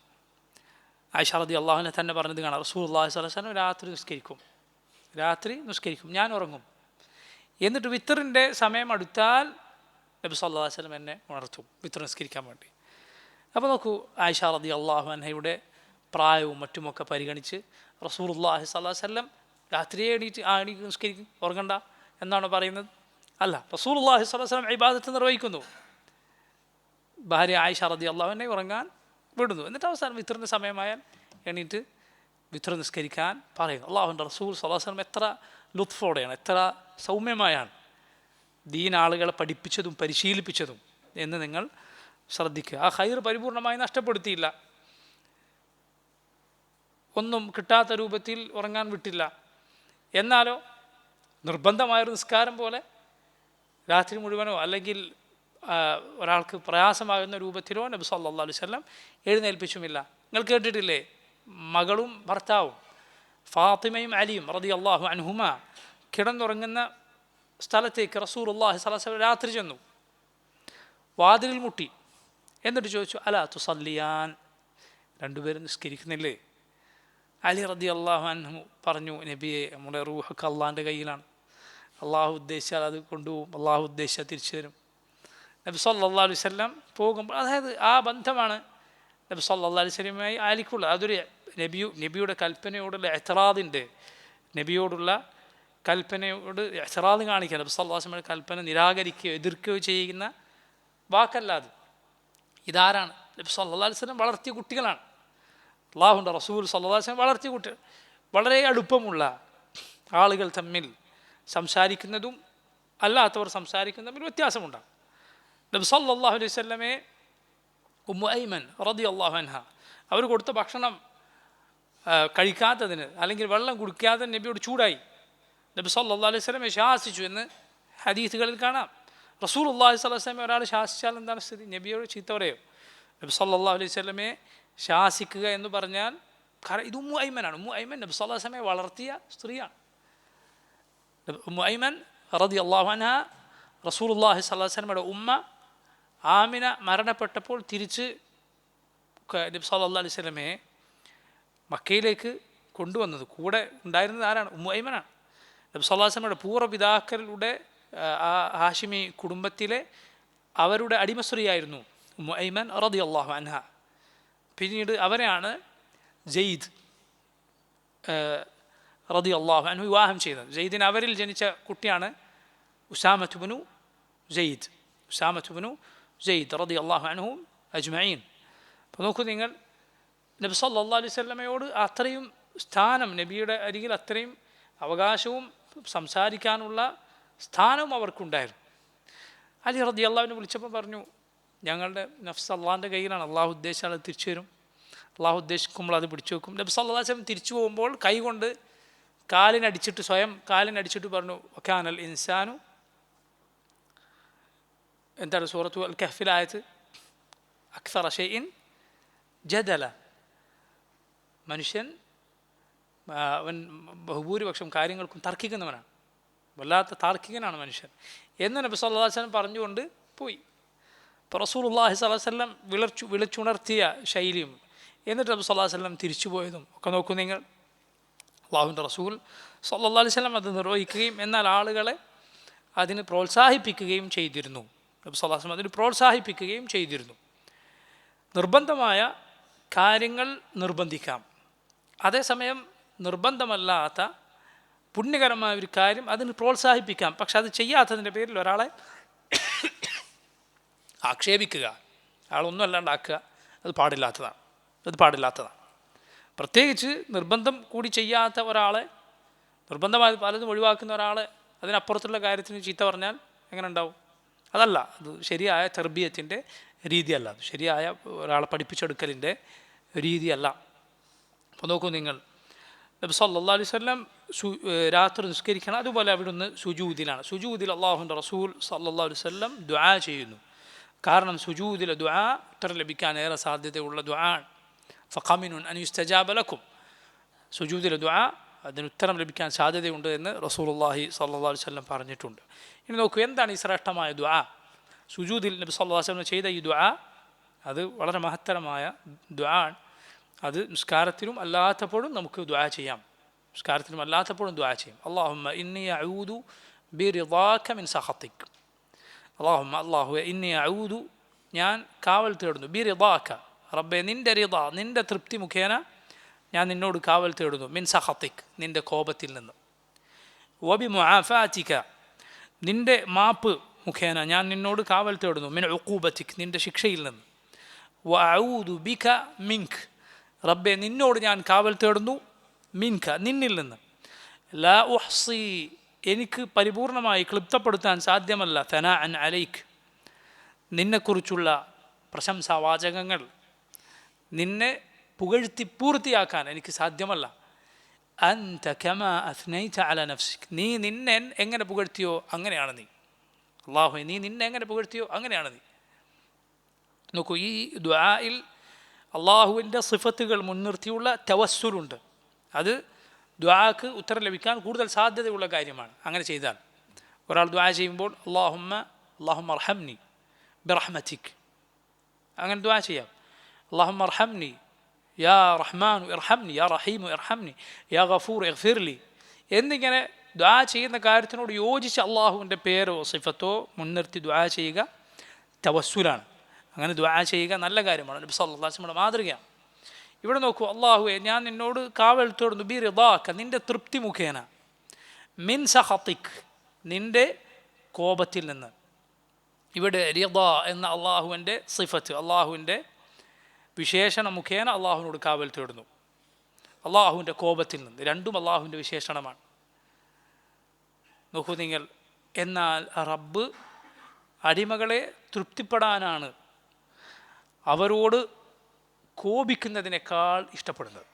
ആയിഷ റളിയല്ലാഹു അൻഹ തന്നെ പറഞ്ഞത് കാണാം. റസൂലുള്ളാഹി സ്വല്ലല്ലാഹു അലൈഹി വസല്ലം രാത്രി നിസ്കരിക്കും, ഞാൻ ഉറങ്ങും. എന്നിട്ട് വിത്തറിൻ്റെ സമയം അടുത്താൽ നബി സല്ലല്ലാഹു അലൈഹി വസല്ലം എന്നെ ഉണർത്തും വിത്തർ നിസ്കരിക്കാൻ വേണ്ടി. അപ്പോൾ നോക്കൂ, ആയിഷ റളിയല്ലാഹു അൻഹയുടെ പ്രായവും മറ്റുമൊക്കെ പരിഗണിച്ച് റസൂലുള്ളാഹി സ്വല്ലല്ലാഹു അലൈഹി വസല്ലം രാത്രിയെ എണീറ്റ് നിസ്കരിക്കും, ഉറങ്ങണ്ട എന്നാണ് പറയുന്നത്? അല്ല, റസൂലുള്ളാഹി സ്വല്ലല്ലാഹു അലൈഹി വസല്ലം ഇബാദത്ത് നിർവഹിക്കുന്നു. ഭാര്യ ആയിഷ റളിയല്ലാഹു അൻഹയെ ഉറങ്ങാൻ വിടുന്നു. എന്നിട്ട് അവസാനം വിത്തറിൻ്റെ സമയമായാൽ എണീറ്റ് വിത്തർ നിസ്കരിക്കാൻ പറയുന്നു. അള്ളാഹുവിൻ്റെ റസൂൽ സ്വല്ലല്ലാഹു അലൈഹി വസല്ലം എത്ര ലുത്ഫോടെയാണ്, എത്ര സൗമ്യമായാണ് ദീൻ ആളുകളെ പഠിപ്പിച്ചതും പരിശീലിപ്പിച്ചതും എന്ന് നിങ്ങൾ ശ്രദ്ധിക്കുക. ആ ഖൈർ പരിപൂർണമായി നഷ്ടപ്പെടുത്തിയില്ല, ഒന്നും കിട്ടാത്ത രൂപത്തിൽ ഉറങ്ങാൻ വിട്ടില്ല. എന്നാലോ നിർബന്ധമായൊരു നിസ്കാരം പോലെ രാത്രി മുഴുവനോ അല്ലെങ്കിൽ ഒരാൾക്ക് പ്രയാസമാകുന്ന രൂപത്തിലോ നബി സല്ലല്ലാഹു അലൈഹി വസല്ലം എഴുന്നേൽപ്പിച്ചുമില്ല. നിങ്ങൾ കേട്ടിട്ടില്ലേ, മകളും ഭർത്താവും ഫാത്തിമയും അലിയും റളിയല്ലാഹു അൻഹുമ കിടന്നുറങ്ങുന്ന സ്ഥലത്തേക്ക് റസൂലുള്ളാഹി സ്വല്ലല്ലാഹു അലൈഹി വസല്ലം രാത്രി ചെന്നു, വാതിലിൽ മുട്ടി. എന്നിട്ട് ചോദിച്ചു, അലാ തുസല്ലിയാൻ, രണ്ടുപേരും നിസ്കരിക്കുന്നില്ലേ? അലി റളിയല്ലാഹു അൻഹു പറഞ്ഞു, നബിയെ, നമ്മുടെ റൂഹൊക്കെ അള്ളാഹിൻ്റെ കയ്യിലാണ്, അള്ളാഹു ഉദ്ദേശിച്ചാൽ അത് കൊണ്ടുപോകും, അള്ളാഹു ഉദ്ദേശിച്ചാൽ തിരിച്ചു തരും. നബി സല്ലല്ലാഹു അലൈഹി വസല്ലം പോകുമ്പോൾ, അതായത് ആ ബന്ധമാണ് നബി സല്ലല്ലാഹു അലൈഹി വസല്ലമയുമായി അലിക്കുള്ളത്. അതൊരു നബിയുടെ കൽപ്പനയോടുള്ള എത്റാദിൻ്റെ, നബിയോടുള്ള കൽപ്പനയോട് എത്റാദ് കാണിക്കുക, നബി സല്ലല്ലാഹു അലൈഹി വസല്ലമയുടെ കൽപ്പന നിരാകരിക്കുകയോ എതിർക്കുകയോ ചെയ്യുന്ന വാക്കല്ലാതെ. ഇതാരാണ്? നബി സല്ലല്ലാഹു അലൈഹി വസല്ലം വളർത്തിയ കുട്ടികളാണ്. അല്ലാഹുവിൻ്റെ റസൂൽ സല്ലല്ലാഹു അലൈഹി വസല്ലം വളർത്തിയ കുട്ടികൾ. വളരെ അടുപ്പമുള്ള ആളുകൾ തമ്മിൽ സംസാരിക്കുന്നതും അല്ലാത്തവർ സംസാരിക്കുന്നതും തമ്മിൽ വ്യത്യാസമുണ്ടാകും. നബി സല്ലല്ലാഹു അലൈഹി വസല്ലമയെ ഉമ്മു ഐമൻ റളിയല്ലാഹു അൻഹ അവർ കൊടുത്ത ഭക്ഷണം കഴിക്കാത്തതിന് അല്ലെങ്കിൽ വെള്ളം കുടിക്കാതെ നബിയോട് ചൂടായി. നബി സല്ലല്ലാഹു അലൈഹി വസല്ലമയെ ശാസിച്ചു എന്ന് ഹദീസുകളിൽ കാണാം. റസൂലുള്ളാഹി സ്വല്ലല്ലാഹു അലൈഹി വസല്ലമയെ ഒരാൾ ശാസിച്ചാൽ എന്താണ് സ്ഥിതി? നബിയോട് ചീത്ത പറയോ? നബി സല്ലല്ലാഹു അലൈഹി വസല്ലമയെ ശാസിക്കുക എന്ന് പറഞ്ഞാൽ, കാരണം ഇത് ഉമ്മു ഐമനാണ്. ഉമ്മു ഐമൻ നബി സല്ലല്ലാഹു അലൈഹി വസല്ലമയെ വളർത്തിയ സ്ത്രീയാണ്. ഉമ്മു ഐമൻ റളിയല്ലാഹു അൻഹ റസൂലുള്ളാഹി സ്വല്ലല്ലാഹു അലൈഹി വസല്ലമയുടെ ഉമ്മ ആമിന മരണപ്പെട്ടപ്പോൾ തിരിച്ച് നബി സല്ലല്ലാഹു അലൈഹി വസല്ലമയെ മക്കയിലേക്ക് കൊണ്ടുവന്നത്, കൂടെ ഉണ്ടായിരുന്നത് ആരാണ്? ഉമ്മു ഐമനാണ്. നബി സല്ലല്ലാഹു അലൈഹി വസല്ലമയുടെ പൂർവ്വപിതാക്കളുടെ ആ ഹാഷിമി കുടുംബത്തിലെ അവരുടെ അടിമസ്ത്രീയായിരുന്നു ഉമ്മു ഐമൻ റളിയല്ലാഹു അൻഹ. പിന്നീട് അവരെയാണ് സെയ്ദ് റളിയല്ലാഹു അൻഹു വിവാഹം ചെയ്തത്. സെയ്ദിന് അവരിൽ ജനിച്ച കുട്ടിയാണ് ഉസാമത്ത് ഇബ്നു സെയ്ദ് റളിയല്ലാഹു അൻഹു അജ്മഈൻ. അപ്പോൾ നോക്കൂ നിങ്ങൾ, നബി സല്ലല്ലാഹു അലൈഹി വസല്ലമയോട് അത്രയും സ്ഥാനം, നബിയുടെ അരികിൽ അത്രയും അവകാശവും സംസാരിക്കാനുള്ള സ്ഥാനവും അവർക്കുണ്ടായിരുന്നു. അലി റളിയല്ലാഹു അൻഹു വിളിച്ചപ്പോൾ പറഞ്ഞു, ഞങ്ങളുടെ നഫ്സ് അള്ളാഹിൻ്റെ കയ്യിലാണ്, അള്ളാഹു ഉദ്ദേശിച്ചാൽ അത് തിരിച്ചു വരും, അള്ളാഹു ഉദ്ദേശിക്കുമ്പോൾ അത് പിടിച്ചു വെക്കും. നബി സല്ലല്ലാഹു അലൈഹി വസല്ലം തിരിച്ചു പോകുമ്പോൾ കൈകൊണ്ട് സ്വയം കാലിനടിച്ചിട്ട് പറഞ്ഞു, വകാനൽ ഇൻസാനു, എന്താണ് സൂറത്തു അൽ കഹ്ഫിലായത്, അക്സറ ഷൈഇൻ ജദല, മനുഷ്യൻ അവൻ ബഹുഭൂരിപക്ഷം കാര്യങ്ങൾക്കും തർക്കിക്കുന്നവനാണ്, വല്ലാത്ത താർക്കികനാണ് മനുഷ്യൻ എന്ന് നബി സല്ലല്ലാഹു അലൈഹി വസല്ലം പറഞ്ഞുകൊണ്ട് പോയി. ഇപ്പോൾ റസൂലുള്ളാഹി സ്വല്ലല്ലാഹു അലൈഹി വസല്ലം വിളിച്ചുണർത്തിയ ശൈലിയും എന്നിട്ട് നബി സല്ലല്ലാഹു അലൈഹി വസല്ലം തിരിച്ചു പോയതും ഒക്കെ നോക്കൂ നിങ്ങൾ. അല്ലാഹുവിൻ്റെ റസൂൽ സല്ലല്ലാഹു അലൈഹി വസല്ലം അത് നിർവഹിക്കുകയും എന്നാൽ ആളുകളെ അതിന് പ്രോത്സാഹിപ്പിക്കുകയും ചെയ്തിരുന്നു. നബി സല്ലല്ലാഹു അലൈഹി വസല്ലം അതിന് പ്രോത്സാഹിപ്പിക്കുകയും ചെയ്തിരുന്നു. നിർബന്ധമായ കാര്യങ്ങൾ നിർബന്ധിക്കാം, അതേസമയം നിർബന്ധമല്ലാത്ത പുണ്യകരമായ ഒരു കാര്യം അതിന് പ്രോത്സാഹിപ്പിക്കാം. പക്ഷെ അത് ചെയ്യാത്തതിൻ്റെ പേരിൽ ഒരാളെ ആക്ഷേപിക്കുക, ആളൊന്നും അല്ലാണ്ടാക്കുക, അത് പാടില്ലാത്തതാണ്. പ്രത്യേകിച്ച് നിർബന്ധം കൂടി ചെയ്യാത്ത ഒരാളെ, നിർബന്ധമായി പലതും ഒഴിവാക്കുന്ന ഒരാളെ അതിനപ്പുറത്തുള്ള കാര്യത്തിന് ചീത്ത പറഞ്ഞാൽ എങ്ങനെ ഉണ്ടാവും? അതല്ല, അത് ശരിയായ തർബിയത്തിൻ്റെ രീതിയല്ല, അത് ശരിയായ ഒരാളെ പഠിപ്പിച്ചെടുക്കലിൻ്റെ രീതിയല്ല. അപ്പോൾ നോക്കൂ നിങ്ങൾ, നബി സല്ലല്ലാഹു അലൈഹി വസല്ലം രാത്രി നിസ്കരിക്കണം. അതുപോലെ അവിടുന്ന് സുജൂദിൽ അല്ലാഹുവിൻ്റെ റസൂൽ സല്ലല്ലാഹു അലൈഹി വസല്ലം ദുആ ചെയ്യുന്നു. കാരണം സുജൂദിലെ ദുആ ഉത്തരം ലഭിക്കാൻ ഏറെ സാധ്യതയുള്ള ദുആ. ഫഖമിനുൻ അൻ യുസ്തജാബ ലക്കും, സുജൂദിലെ ദുആ അതിന് ഉത്തരം ലഭിക്കാൻ സാധ്യതയുണ്ട് എന്ന് റസൂലുള്ളാഹി സ്വല്ലല്ലാഹു അലൈഹി വസല്ലം പറഞ്ഞിട്ടുണ്ട്. ഇനി നോക്കൂ, എന്താണ് ഈ ശ്രേഷ്ഠമായ ദുആ? സുജൂദിൽ നബി സല്ലല്ലാഹു അലൈഹി വസല്ലം ചെയ്ത ഈ ദുആ അത് വളരെ മഹത്തരമായ ദുആ. അത് നിസ്കാരത്തിലും അല്ലാത്തപ്പോഴും നമുക്ക് ദുആ ചെയ്യാം. നിസ്കാരത്തിലും അല്ലാത്തപ്പോഴും ദുആ ചെയ്യും. അല്ലാഹുമ്മ ഇന്നി അഊദു ബിറിദാക മിൻ സഖതിക്. അല്ലാഹുവേ ഇന്നി അഊദു, ഞാൻ കാവൽ തേടുന്നു, ബിറിദാക, റബ്ബേ നിൻ്റെ റിദ, നിൻ്റെ തൃപ്തി മുഖേന ഞാൻ നിന്നോട് കാവൽ തേടുന്നു, മിൻ സഖതിക്, നിൻ്റെ കോപത്തിൽ നിന്ന്, വബി മുആഫാതിക, നിൻ്റെ മാപ്പ് മുഖേന ഞാൻ നിന്നോട് കാവൽ തേടുന്നു, മിൻ ഉഖൂബതിക്, നിൻ്റെ ശിക്ഷയിൽ നിന്ന്, വഅഊദു ബിക മിൻക്, റബ്ബേ നിന്നോട് ഞാൻ കാവൽ തേടുന്നു, മിൻക, നിന്നിൽ നിന്ന്, ലാ ഉഹ്സി, എനിക്ക് പരിപൂർണമായി ക്ലിപ്തപ്പെടുത്താൻ സാധ്യമല്ല, തനാഅൻ അലൈക്, നിന്നെക്കുറിച്ചുള്ള പ്രശംസാവാചകങ്ങൾ, നിന്നെ പുകഴ്ത്തി പൂർത്തിയാക്കാൻ എനിക്ക് സാധ്യമല്ല. അൻത കമാ അസ്നൈത അല നഫ്സിക്, നീ നിന്നെ എങ്ങനെ പുകഴ്ത്തിയോ അങ്ങനെയാണ് നീ. അല്ലാഹു, നീ നിന്നെ എങ്ങനെ പുകഴ്ത്തിയോ അങ്ങനെയാണ് നീ. നോക്കൂ, ഈ ദുആയിൽ അള്ളാഹുവിൻ്റെ സിഫത്തുകൾ മുൻനിർത്തിയുള്ള തവസ്സുലുണ്ട്. അത് ദുആക്ക് ഉത്തരം ലഭിക്കാൻ കൂടുതൽ സാധ്യതയുള്ള കാര്യമാണ്. അങ്ങനെ ചെയ്താൽ ഒരാൾ ദുആ ചെയ്യുമ്പോൾ അല്ലാഹുമ്മ അർഹംനി ബിറഹ്മതിക്, അങ്ങനെ ദുആ ചെയ്യാം. അല്ലാഹുമ്മ അർഹംനി യാ റഹ്മാനു ഇർഹംനി, യാ റഹീമു ഇർഹംനി, യാ ഗഫൂർ ഇഗ്ഫിർലി എന്നിങ്ങനെ ദുആ ചെയ്യുന്ന കാര്യത്തിനോട് യോജിച്ച് അള്ളാഹുവിൻ്റെ പേരോ സിഫത്തോ മുൻനിർത്തി ദുആ ചെയ്യുക തവസ്സുലാണ്. അങ്ങനെ ദുആ ചെയ്യുക നല്ല കാര്യമാണ്. നബി സല്ലല്ലാഹു അലൈഹി വസല്ലം മാതൃകയാണ്. ഇവിടെ നോക്കൂ, അല്ലാഹുവേ ഞാൻ നിന്നോട് കാവൽ തേടുന്നു, ബി റിദാക, നിൻ്റെ തൃപ്തി മുഖേന, മിൻ സഖതിക്, നിൻ്റെ കോപത്തിൽ നിന്ന്. ഇവിടെ റിദ എന്ന അള്ളാഹുവിൻ്റെ സിഫത്ത്, അള്ളാഹുവിൻ്റെ വിശേഷണം മുഖേന അള്ളാഹുവിനോട് കാവൽ തേടുന്നു, അള്ളാഹുവിൻ്റെ കോപത്തിൽ നിന്ന്. രണ്ടും അള്ളാഹുവിൻ്റെ വിശേഷണമാണ്. നോക്കൂ നിങ്ങൾ, എന്നാൽ റബ്ബ് അടിമകളെ തൃപ്തിപ്പെടാനാണ് അവരോട് കോപിക്കുന്നതിനേക്കാൾ ഇഷ്ടപ്പെടുന്നത്.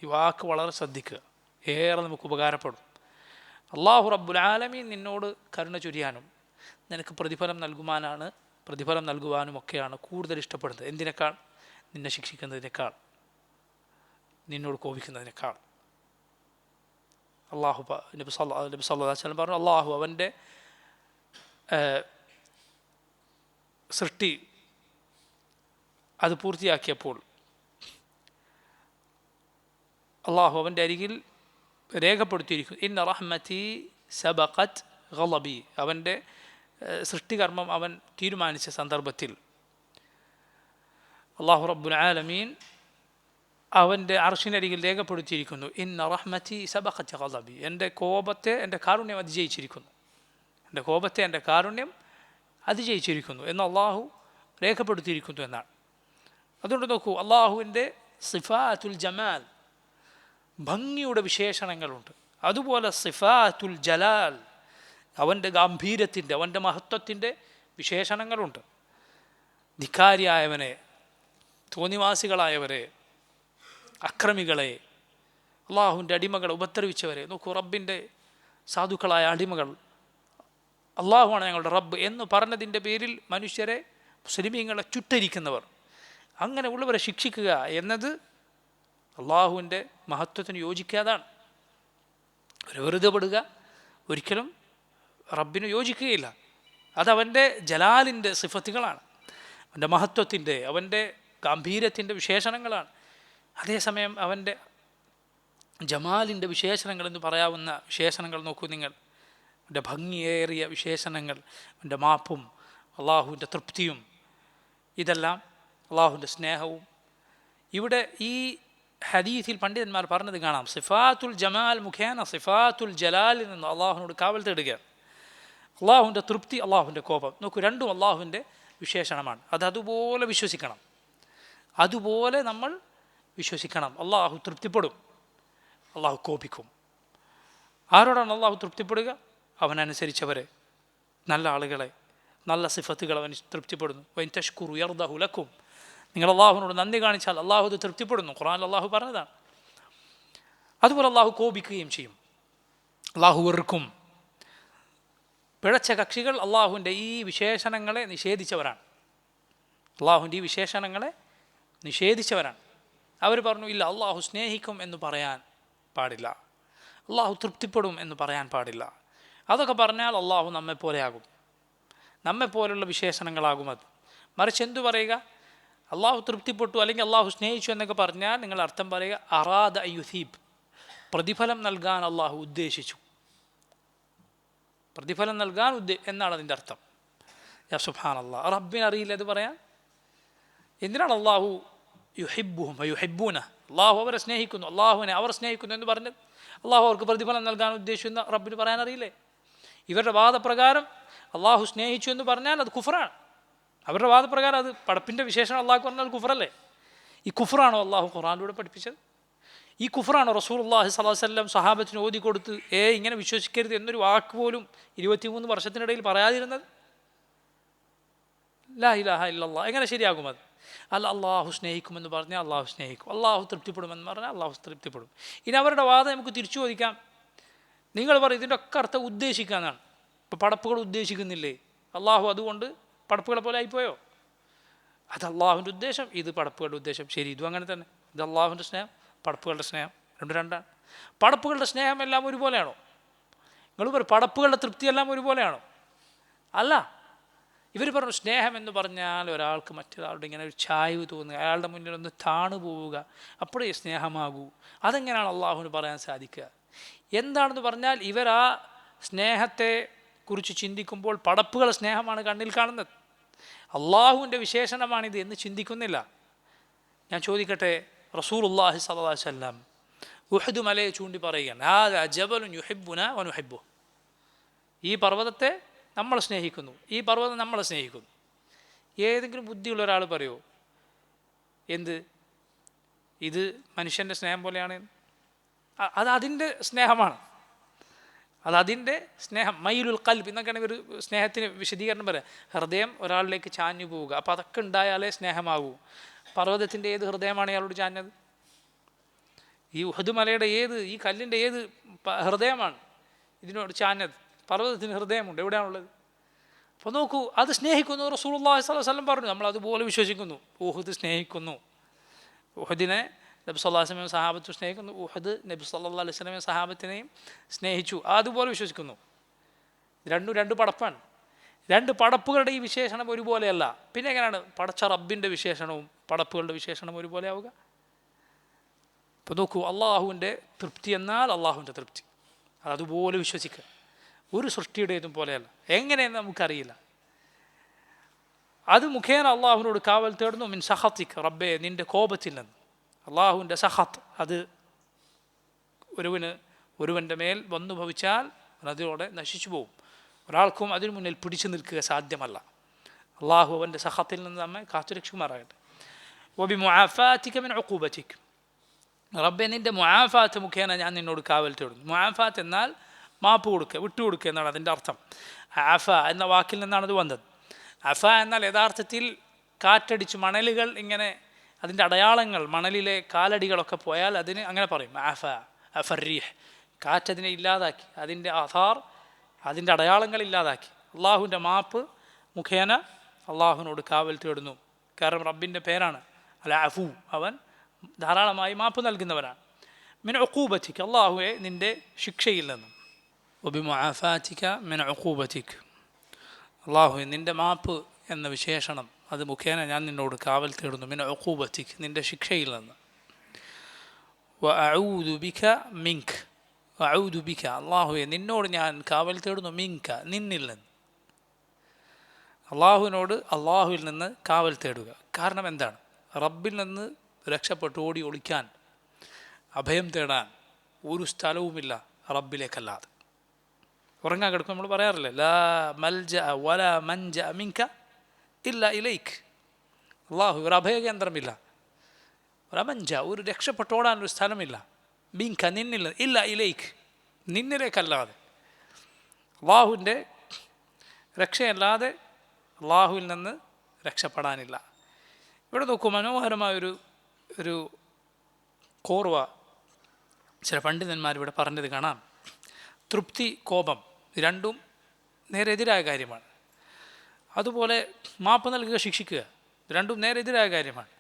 ഈ വാക്ക് വളരെ ശ്രദ്ധിക്കുക, ഏറെ നമുക്ക് ഉപകാരപ്പെടും. അള്ളാഹു റബ്ബുൽ ആലമീൻ നിന്നോട് കരുണ ചൊരിയാനും നിനക്ക് പ്രതിഫലം നൽകുവാനും ഒക്കെയാണ് കൂടുതൽ ഇഷ്ടപ്പെടുന്നത്. എന്തിനേക്കാൾ? നിന്നെ ശിക്ഷിക്കുന്നതിനേക്കാൾ, നിന്നോട് കോപിക്കുന്നതിനേക്കാൾ. നബി സല്ലല്ലാഹു അലൈഹി വസല്ലം പറഞ്ഞു, അള്ളാഹു അവൻ്റെ സൃഷ്ടി അത് പൂർത്തിയാക്കിയപ്പോൾ അള്ളാഹു അവൻ്റെ അരികിൽ രേഖപ്പെടുത്തിയിരിക്കുന്നു, ഇന്ന റഹ്മതി സബഖത് ഗളബി, അവൻ്റെ സൃഷ്ടികർമ്മം അവൻ തീരുമാനിച്ച സന്ദർഭത്തിൽ അള്ളാഹു റബ്ബുൽ ആലമീൻ അവൻ്റെ അർശിനരികിൽ രേഖപ്പെടുത്തിയിരിക്കുന്നു, ഇന്ന റഹ്മതി സബഖത് ഗളബി, എൻ്റെ കോപത്തെ എൻ്റെ കാരുണ്യം അതിജയിച്ചിരിക്കുന്നു, എൻ്റെ കോപത്തെ എൻ്റെ കാരുണ്യം അതിജയിച്ചിരിക്കുന്നു എന്ന് അള്ളാഹു രേഖപ്പെടുത്തിയിരിക്കുന്നു എന്നാണ്. അതുകൊണ്ട് നോക്കൂ, അള്ളാഹുവിൻ്റെ സിഫാത്തുൽ ജമാൽ, ഭംഗിയുടെ വിശേഷണങ്ങളുണ്ട്. അതുപോലെ സിഫാത്തുൽ ജലാൽ, അവൻ്റെ ഗാംഭീര്യത്തിൻ്റെ, അവൻ്റെ മഹത്വത്തിൻ്റെ വിശേഷണങ്ങളുണ്ട്. ധിക്കാരിയായവനെ, തോന്നിവാസികളായവരെ, അക്രമികളെ, അള്ളാഹുവിൻ്റെ അടിമകളെ ഉപദ്രവിച്ചവരെ നോക്കൂ. റബ്ബിൻ്റെ സാധുക്കളായ അടിമകൾ, അള്ളാഹുവാണ് ഞങ്ങളുടെ റബ്ബ് എന്ന് പറഞ്ഞതിൻ്റെ പേരിൽ മനുഷ്യരെ, മുസ്ലിമീങ്ങളെ ചുട്ടരിക്കുന്നവർ, അങ്ങനെ ഉള്ളവരെ ശിക്ഷിക്കുക എന്നത് അള്ളാഹുവിൻ്റെ മഹത്വത്തിന് യോജിക്കാതാണ്. ഒരു വെറുതെ പെടുക ഒരിക്കലും റബ്ബിന് യോജിക്കുകയില്ല. അതവൻ്റെ ജലാലിൻ്റെ സിഫത്തുകളാണ്, അവൻ്റെ മഹത്വത്തിൻ്റെ, അവൻ്റെ ഗാംഭീര്യത്തിൻ്റെ വിശേഷണങ്ങളാണ്. അതേസമയം അവൻ്റെ ജമാലിൻ്റെ വിശേഷണങ്ങൾ എന്ന് പറയാവുന്ന വിശേഷണങ്ങൾ നോക്കൂ നിങ്ങൾ, അവൻ്റെ ഭംഗിയേറിയ വിശേഷണങ്ങൾ, അവൻ്റെ മാപ്പും അള്ളാഹുവിൻ്റെ തൃപ്തിയും, ഇതെല്ലാം അള്ളാഹുവിൻ്റെ സ്നേഹവും. ഇവിടെ ഈ ഹദീസിൽ പണ്ഡിതന്മാർ പറഞ്ഞത് കാണാം, സിഫാത്തുൽ ജമാൽ മുഖേന സിഫാത്തുൽ ജലാലിൽ നിന്ന് അള്ളാഹുവിനോട് കാവൽ തേടുകയാണ്. അള്ളാഹുവിൻ്റെ തൃപ്തി, അള്ളാഹുവിൻ്റെ കോപം, നോക്കൂ, രണ്ടും അള്ളാഹുവിൻ്റെ വിശേഷണമാണ്. അതുപോലെ വിശ്വസിക്കണം, അതുപോലെ നമ്മൾ വിശ്വസിക്കണം. അള്ളാഹു തൃപ്തിപ്പെടും, അള്ളാഹു കോപിക്കും. ആരോടാണ് അള്ളാഹു തൃപ്തിപ്പെടുക? അവനനുസരിച്ചവരെ, നല്ല ആളുകളെ, നല്ല സിഫത്തുകൾ അവൻ തൃപ്തിപ്പെടുന്നു. വൈൻ തഷ്കുറു യർദഹു ലക്കും, നിങ്ങൾ അള്ളാഹുവിനോട് നന്ദി കാണിച്ചാൽ അള്ളാഹു അത് തൃപ്തിപ്പെടുന്നു. ഖുർആനിൽ അള്ളാഹു പറഞ്ഞതാണ്. അതുപോലെ അള്ളാഹു കോപിക്കുകയും ചെയ്യും, അള്ളാഹു വെറുക്കും. പിഴച്ച കക്ഷികൾ അള്ളാഹുവിൻ്റെ ഈ വിശേഷണങ്ങളെ നിഷേധിച്ചവരാണ്, അള്ളാഹുവിൻ്റെ ഈ വിശേഷണങ്ങളെ നിഷേധിച്ചവരാണ്. അവർ പറഞ്ഞു, ഇല്ല, അള്ളാഹു സ്നേഹിക്കും എന്ന് പറയാൻ പാടില്ല, അള്ളാഹു തൃപ്തിപ്പെടും എന്ന് പറയാൻ പാടില്ല. അതൊക്കെ പറഞ്ഞാൽ അള്ളാഹു നമ്മെപ്പോലെയാകും, നമ്മെപ്പോലുള്ള വിശേഷണങ്ങളാകും അത്. മറിച്ച് എന്തു പറയുക? അള്ളാഹു തൃപ്തിപ്പെട്ടു അല്ലെങ്കിൽ അള്ളാഹു സ്നേഹിച്ചു എന്നൊക്കെ പറഞ്ഞാൽ നിങ്ങൾ അർത്ഥം പറയുക അറാദ യുസീബ്, പ്രതിഫലം നൽകാൻ അള്ളാഹു ഉദ്ദേശിച്ചു, പ്രതിഫലം നൽകാൻ എന്നാണ് അതിൻ്റെ അർത്ഥം. യാ സുബ്ഹാനല്ലാഹ്, റബ്ബിന് അറിയില്ല ഇത് പറയാൻ? എന്തിനാണ് അള്ളാഹു യുഹിബ്ബുഹും വയുഹിബ്ബൂന, അള്ളാഹു അവരെ സ്നേഹിക്കുന്നു, അള്ളാഹുവിനെ അവർ സ്നേഹിക്കുന്നു എന്ന് പറഞ്ഞത്? അള്ളാഹു അവർക്ക് പ്രതിഫലം നൽകാൻ ഉദ്ദേശിക്കുന്ന റബ്ബിന് പറയാൻ അറിയില്ലേ? ഇവരുടെ വാദപ്രകാരം അള്ളാഹു സ്നേഹിച്ചു എന്ന് പറഞ്ഞാൽ അത് കുഫറാണ്. അവരുടെ വാദപ്രകാരം അത് പടപ്പിൻ്റെ വിശേഷണം അള്ളാഹു പറഞ്ഞാൽ കുഫറല്ലേ? ഈ കുഫറാണോ അള്ളാഹു ഖുർആനിലൂടെ പഠിപ്പിച്ചത്? ഈ കുഫറാണോ റസൂലുള്ളാഹി സ്വല്ലല്ലാഹു അലൈഹി വസല്ലം സഹാബത്തിന് ഓതി കൊടുത്ത് ഇങ്ങനെ വിശ്വസിക്കരുത് എന്നൊരു വാക്ക് പോലും 23 വർഷത്തിനിടയിൽ പറയാതിരുന്നത്? ലാ ഇലാഹ ഇല്ലല്ലാഹ് എങ്ങനെ ശരിയാകും അത്? അല്ല, അള്ളാഹു സ്നേഹിക്കുമെന്ന് പറഞ്ഞാൽ അള്ളാഹു സ്നേഹിക്കും, അള്ളാഹു തൃപ്തിപ്പെടുമെന്ന് പറഞ്ഞാൽ അള്ളാഹു തൃപ്തിപ്പെടും. ഇനി അവരുടെ വാദം നമുക്ക് തിരിച്ചു ചോദിക്കാം. നിങ്ങൾ പറയും ഇതിൻ്റെ ഒക്കെ അർത്ഥം ഉദ്ദേശിക്കാനാണ്. ഇപ്പോൾ പടപ്പുകൾ ഉദ്ദേശിക്കുന്നില്ലേ? അള്ളാഹു അതുകൊണ്ട് പടപ്പുകളെ പോലെ ആയിപ്പോയോ? അത് അള്ളാഹുവിൻ്റെ ഉദ്ദേശം, ഇത് പടപ്പുകളുടെ ഉദ്ദേശം. ശരി, ഇതും അങ്ങനെ തന്നെ. ഇത് അള്ളാഹുവിൻ്റെ സ്നേഹം, പടപ്പുകളുടെ സ്നേഹം, രണ്ടാണ്. പടപ്പുകളുടെ സ്നേഹം എല്ലാം ഒരുപോലെയാണോ? നിങ്ങൾ പറയും പടപ്പുകളുടെ തൃപ്തിയെല്ലാം ഒരുപോലെയാണോ? അല്ല. ഇവർ പറഞ്ഞു സ്നേഹം എന്ന് പറഞ്ഞാൽ ഒരാൾക്ക് മറ്റൊരാളുടെ ഇങ്ങനെ ഒരു ചായ്വ് തോന്നുക, അയാളുടെ മുന്നിൽ ഒന്ന് താണു പോവുക, അപ്പോഴേ സ്നേഹമാകൂ. അതെങ്ങനെയാണ് അള്ളാഹുവിന് പറയാൻ സാധിക്കുക? എന്താണെന്ന് പറഞ്ഞാൽ ഇവർ ആ സ്നേഹത്തെ കുറിച്ച് ചിന്തിക്കുമ്പോൾ പടപ്പുകളുടെ സ്നേഹമാണ് കണ്ണിൽ കാണുന്നത്, അള്ളാഹുവിൻ്റെ വിശേഷണമാണിത് എന്ന് ചിന്തിക്കുന്നില്ല. ഞാൻ ചോദിക്കട്ടെ, റസൂലുള്ളാഹി സ്വല്ലല്ലാഹു അലൈഹി വസല്ലം ഉഹദ് മലയെ ചൂണ്ടി പറയുകയാണ്, ഹാദാ ജബലുൻ യുഹിബ്ബുനാ വനുഹിബ്ബുഹു, ഈ പർവ്വതത്തെ നമ്മൾ സ്നേഹിക്കുന്നു, ഈ പർവ്വതം നമ്മളെ സ്നേഹിക്കുന്നു. ഏതെങ്കിലും ബുദ്ധിയുള്ള ഒരാൾ പറയുമോ എന്ത് ഇത് മനുഷ്യൻ്റെ സ്നേഹം പോലെയാണ്? അത് അതിൻ്റെ സ്നേഹമാണ്, അതതിൻ്റെ സ്നേഹം. മൈലുൽ ഖൽബ് എന്നൊക്കെയാണ് ഒരു സ്നേഹത്തിന് വിശദീകരണം പറയാം. ഹൃദയം ഒരാളിലേക്ക് ചാഞ്ഞു പോവുക, അപ്പോൾ അതൊക്കെ ഉണ്ടായാലേ സ്നേഹമാകൂ. പർവ്വതത്തിൻ്റെ ഏത് ഹൃദയമാണ് ഇയാളോട് ചാഞ്ഞത്? ഈ ഉഹദ് മലയുടെ ഈ കല്ലിൻ്റെ ഏത് ഹൃദയമാണ് ഇതിനോട് ചാഞ്ഞത്? പർവ്വതത്തിന് ഹൃദയമുണ്ട്, എവിടെയാണുള്ളത്? അപ്പോൾ നോക്കൂ, അത് സ്നേഹിക്കുന്നു. റസൂലുള്ളാഹി സ്വല്ലല്ലാഹു അലൈഹി വസല്ലം പറഞ്ഞു, നമ്മൾ അതുപോലെ വിശ്വസിക്കുന്നു. ഉഹദ് സ്നേഹിക്കുന്നു, ഉഹദിനെ നബി സല്ലല്ലാഹു അലൈഹി വസല്ലം സഹാബത്ത് സ്നേഹിക്കുന്നു, ഉഹദ് നബി സല്ലല്ലാഹു അലൈഹി വസല്ലം സഹാബത്തിനെയും സ്നേഹിച്ചു, അതുപോലെ വിശ്വസിക്കുന്നു. രണ്ട് പടപ്പാണ്. രണ്ട് പടപ്പുകളുടെ ഈ വിശേഷണം ഒരുപോലെയല്ല. പിന്നെ എങ്ങനെയാണ് പടച്ച റബ്ബിൻ്റെ വിശേഷണവും പടപ്പുകളുടെ വിശേഷണം ഒരുപോലെ ആവുക? ഇപ്പോൾ നോക്കൂ, അള്ളാഹുവിൻ്റെ തൃപ്തി എന്നാൽ അള്ളാഹുവിൻ്റെ തൃപ്തി, അതുപോലെ വിശ്വസിക്കുക. ഒരു സൃഷ്ടിയുടേതും പോലെയല്ല. എങ്ങനെയെന്ന് നമുക്കറിയില്ല. അത് മുഖേന അള്ളാഹുവിനോട് കാവൽ തേടുന്നു. മിൻ സഖത്തിക്, റബ്ബേ നിൻ്റെ കോപത്തിൽ നിന്ന്. അള്ളാഹുവിൻ്റെ സഖത്ത് അത് ഒരുവൻ്റെ മേൽ വന്നു ഭവിച്ചാൽ അതിലൂടെ നശിച്ചു പോകും. ഒരാൾക്കും അതിനു മുന്നിൽ പിടിച്ചു നിൽക്കുക സാധ്യമല്ല. അള്ളാഹു അവൻ്റെ സഖത്തിൽ നിന്ന് നമ്മെ കാത്തുരക്ഷുമാറാകട്ടെ. വബി മുആഫാതിക മിൻ ഉഖൂബതിക്, റബ്ബെ നിൻ്റെ മുആഫാത്ത് മുഖേന ഞാൻ നിന്നോട് കാവൽ തേടുന്നു. മുആഫാത്ത് എന്നാൽ മാപ്പ് കൊടുക്കുക, വിട്ടുകൊടുക്കുക എന്നാണ് അതിൻ്റെ അർത്ഥം. അഫ എന്ന വാക്കിൽ നിന്നാണ് അത് വന്നത്. അഫ എന്നാൽ യഥാർത്ഥത്തിൽ കാറ്റടിച്ച് മണലുകൾ ഇങ്ങനെ അതിൻ്റെ അടയാളങ്ങൾ, മണലിലെ കാലടികളൊക്കെ പോയാൽ അതിന് അങ്ങനെ പറയും അഫ അഫറീഹ്. കാറ്റതിനെ ഇല്ലാതാക്കി, അതിൻ്റെ ആധാർ, അതിൻ്റെ അടയാളങ്ങൾ ഇല്ലാതാക്കി. അള്ളാഹുവിൻ്റെ മാപ്പ് മുഖേന അള്ളാഹുവിനോട് കാവൽ തേടുന്നു. കാരണം റബ്ബിൻ്റെ പേരാണ് അൽ അഫു, അവൻ ധാരാളമായി മാപ്പ് നൽകുന്നവനാണ്. മിൻ ഉഖൂബതിക്, അള്ളാഹുവെ നിൻ്റെ ശിക്ഷയിൽ നിന്നും. വബിമുആഫാതിക മിൻ ഉഖൂബതിക്, അള്ളാഹുവെ നിൻ്റെ മാപ്പ് എന്ന വിശേഷണം അത് മുഖേന ഞാൻ നിന്നോട് കാവൽ തേടുന്നു. മിൻ ഉഖൂബതിക്, നിൻ്റെ ശിക്ഷയിൽ നിന്ന്. വഅഊദു ബിക മിൻക, വഅഊദു ബിക, അള്ളാഹുവെ നിന്നോട് ഞാൻ കാവൽ തേടുന്നു. മിൻക, നിന്നിൽ നിന്ന്. അള്ളാഹുവിൽ നിന്ന് കാവൽ തേടുക. കാരണം എന്താണ്? റബ്ബിൽ നിന്ന് രക്ഷപ്പെട്ട് ഓടി ഒളിക്കാൻ, അഭയം തേടാൻ ഒരു സ്ഥലവുമില്ല റബ്ബിലേക്കല്ലാതെ. ഉറങ്ങാൻ കിടക്കും നമ്മൾ പറയാറില്ലേ, ലാ മൽജ വല മൻജ മിൻക ഇല്ല ഇലൈക്ക്. അള്ളാഹു ഒരു അഭയകേന്ദ്രമില്ല, ഒരു മൻജ ഒരു രക്ഷപ്പെട്ടോടാനൊരു സ്ഥലമില്ല. മിൻക നിന്നില്ല, ഇല്ല ഇലൈക്ക് നിന്നിലേക്കല്ലാതെ. അള്ളാഹുവിൻ്റെ രക്ഷയല്ലാതെ അള്ളാഹുവിൽ നിന്ന് രക്ഷപ്പെടാനില്ല. ഇവിടെ നോക്കൂ, മനോഹരമായൊരു കോർവ ചില പണ്ഡിതന്മാർ ഇവിടെ പറഞ്ഞത് കാണാം. തൃപ്തി, കോപം രണ്ടും നേരെ എതിരായ കാര്യമാണ്. അതുപോലെ മാപ്പ് നൽകുക, ശിക്ഷിക്കുക രണ്ടും നേരെ എതിരായ കാര്യമാണ്.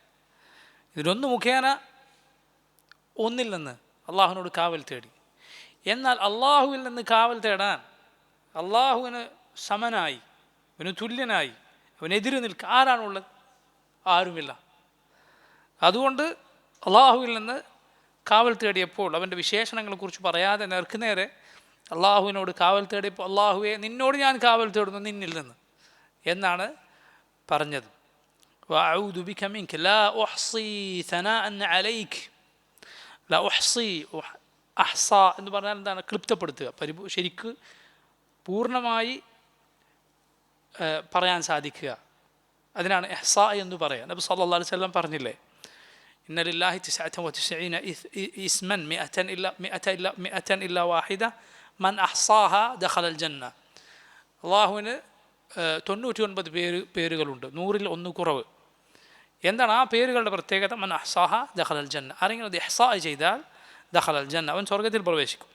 ഇതിലൊന്ന് മുഖേന ഒന്നിൽ നിന്ന് അള്ളാഹുവിനോട് കാവൽ തേടി, എന്നാൽ അള്ളാഹുവിൽ നിന്ന് കാവൽ തേടാൻ, അള്ളാഹുവിന് സമനായി, അവന് തുല്യനായി, അവനെതിരെ നിൽക്കുക ആരാണുള്ളത്? ആരുമില്ല. അതുകൊണ്ട് അള്ളാഹുവിൽ നിന്ന് കാവൽ തേടിയപ്പോൾ അവൻ്റെ വിശേഷണങ്ങളെക്കുറിച്ച് പറയാതെ നേർക്കുനേരെ അള്ളാഹുവിനോട് കാവൽ തേടിയപ്പോൾ, അള്ളാഹുവെ നിന്നോട് ഞാൻ കാവൽ തേടുന്നു നിന്നിൽ നിന്ന് എന്നാണ് പറഞ്ഞത്. വഅഊദു ബിക മിൻക ലാ ഉഹ്സി സനാഅൻ അലൈക. ലാ ഉഹ്സി, അഹ്സ എന്ന് പറഞ്ഞാൽ എന്താണ്? ക്ലിപ്തപ്പെടുത്തുക, ശരിക്ക് പൂർണ്ണമായി പറയാൻ സാധിക്കുക. അതിനാണ് ഇഹ്സ എന്ന് പറയുക. നബി സല്ലല്ലാഹു അലൈഹി വസല്ലം പറഞ്ഞില്ലേ, ഇന്ന ലില്ലാഹി 99 ഇസ്മൻ മിഅതൻ ഇല്ലാ വാഹിദ മൻ അഹ്സാഹ ദഖലൽ ജന്ന. അള്ളാഹുവിന് 99 പേരുകളുണ്ട്, 100-ൽ 1 കുറവ്. എന്താണ് ആ പേരുകളുടെ പ്രത്യേകത? മൻ അഹ്സാഹ ദഖലൽ ജന്ന. ആരെങ്കിലും അത് ഇഹ്സാ ചെയ്താൽ ദഖലൽ ജന്ന, അവൻ സ്വർഗത്തിൽ പ്രവേശിക്കും.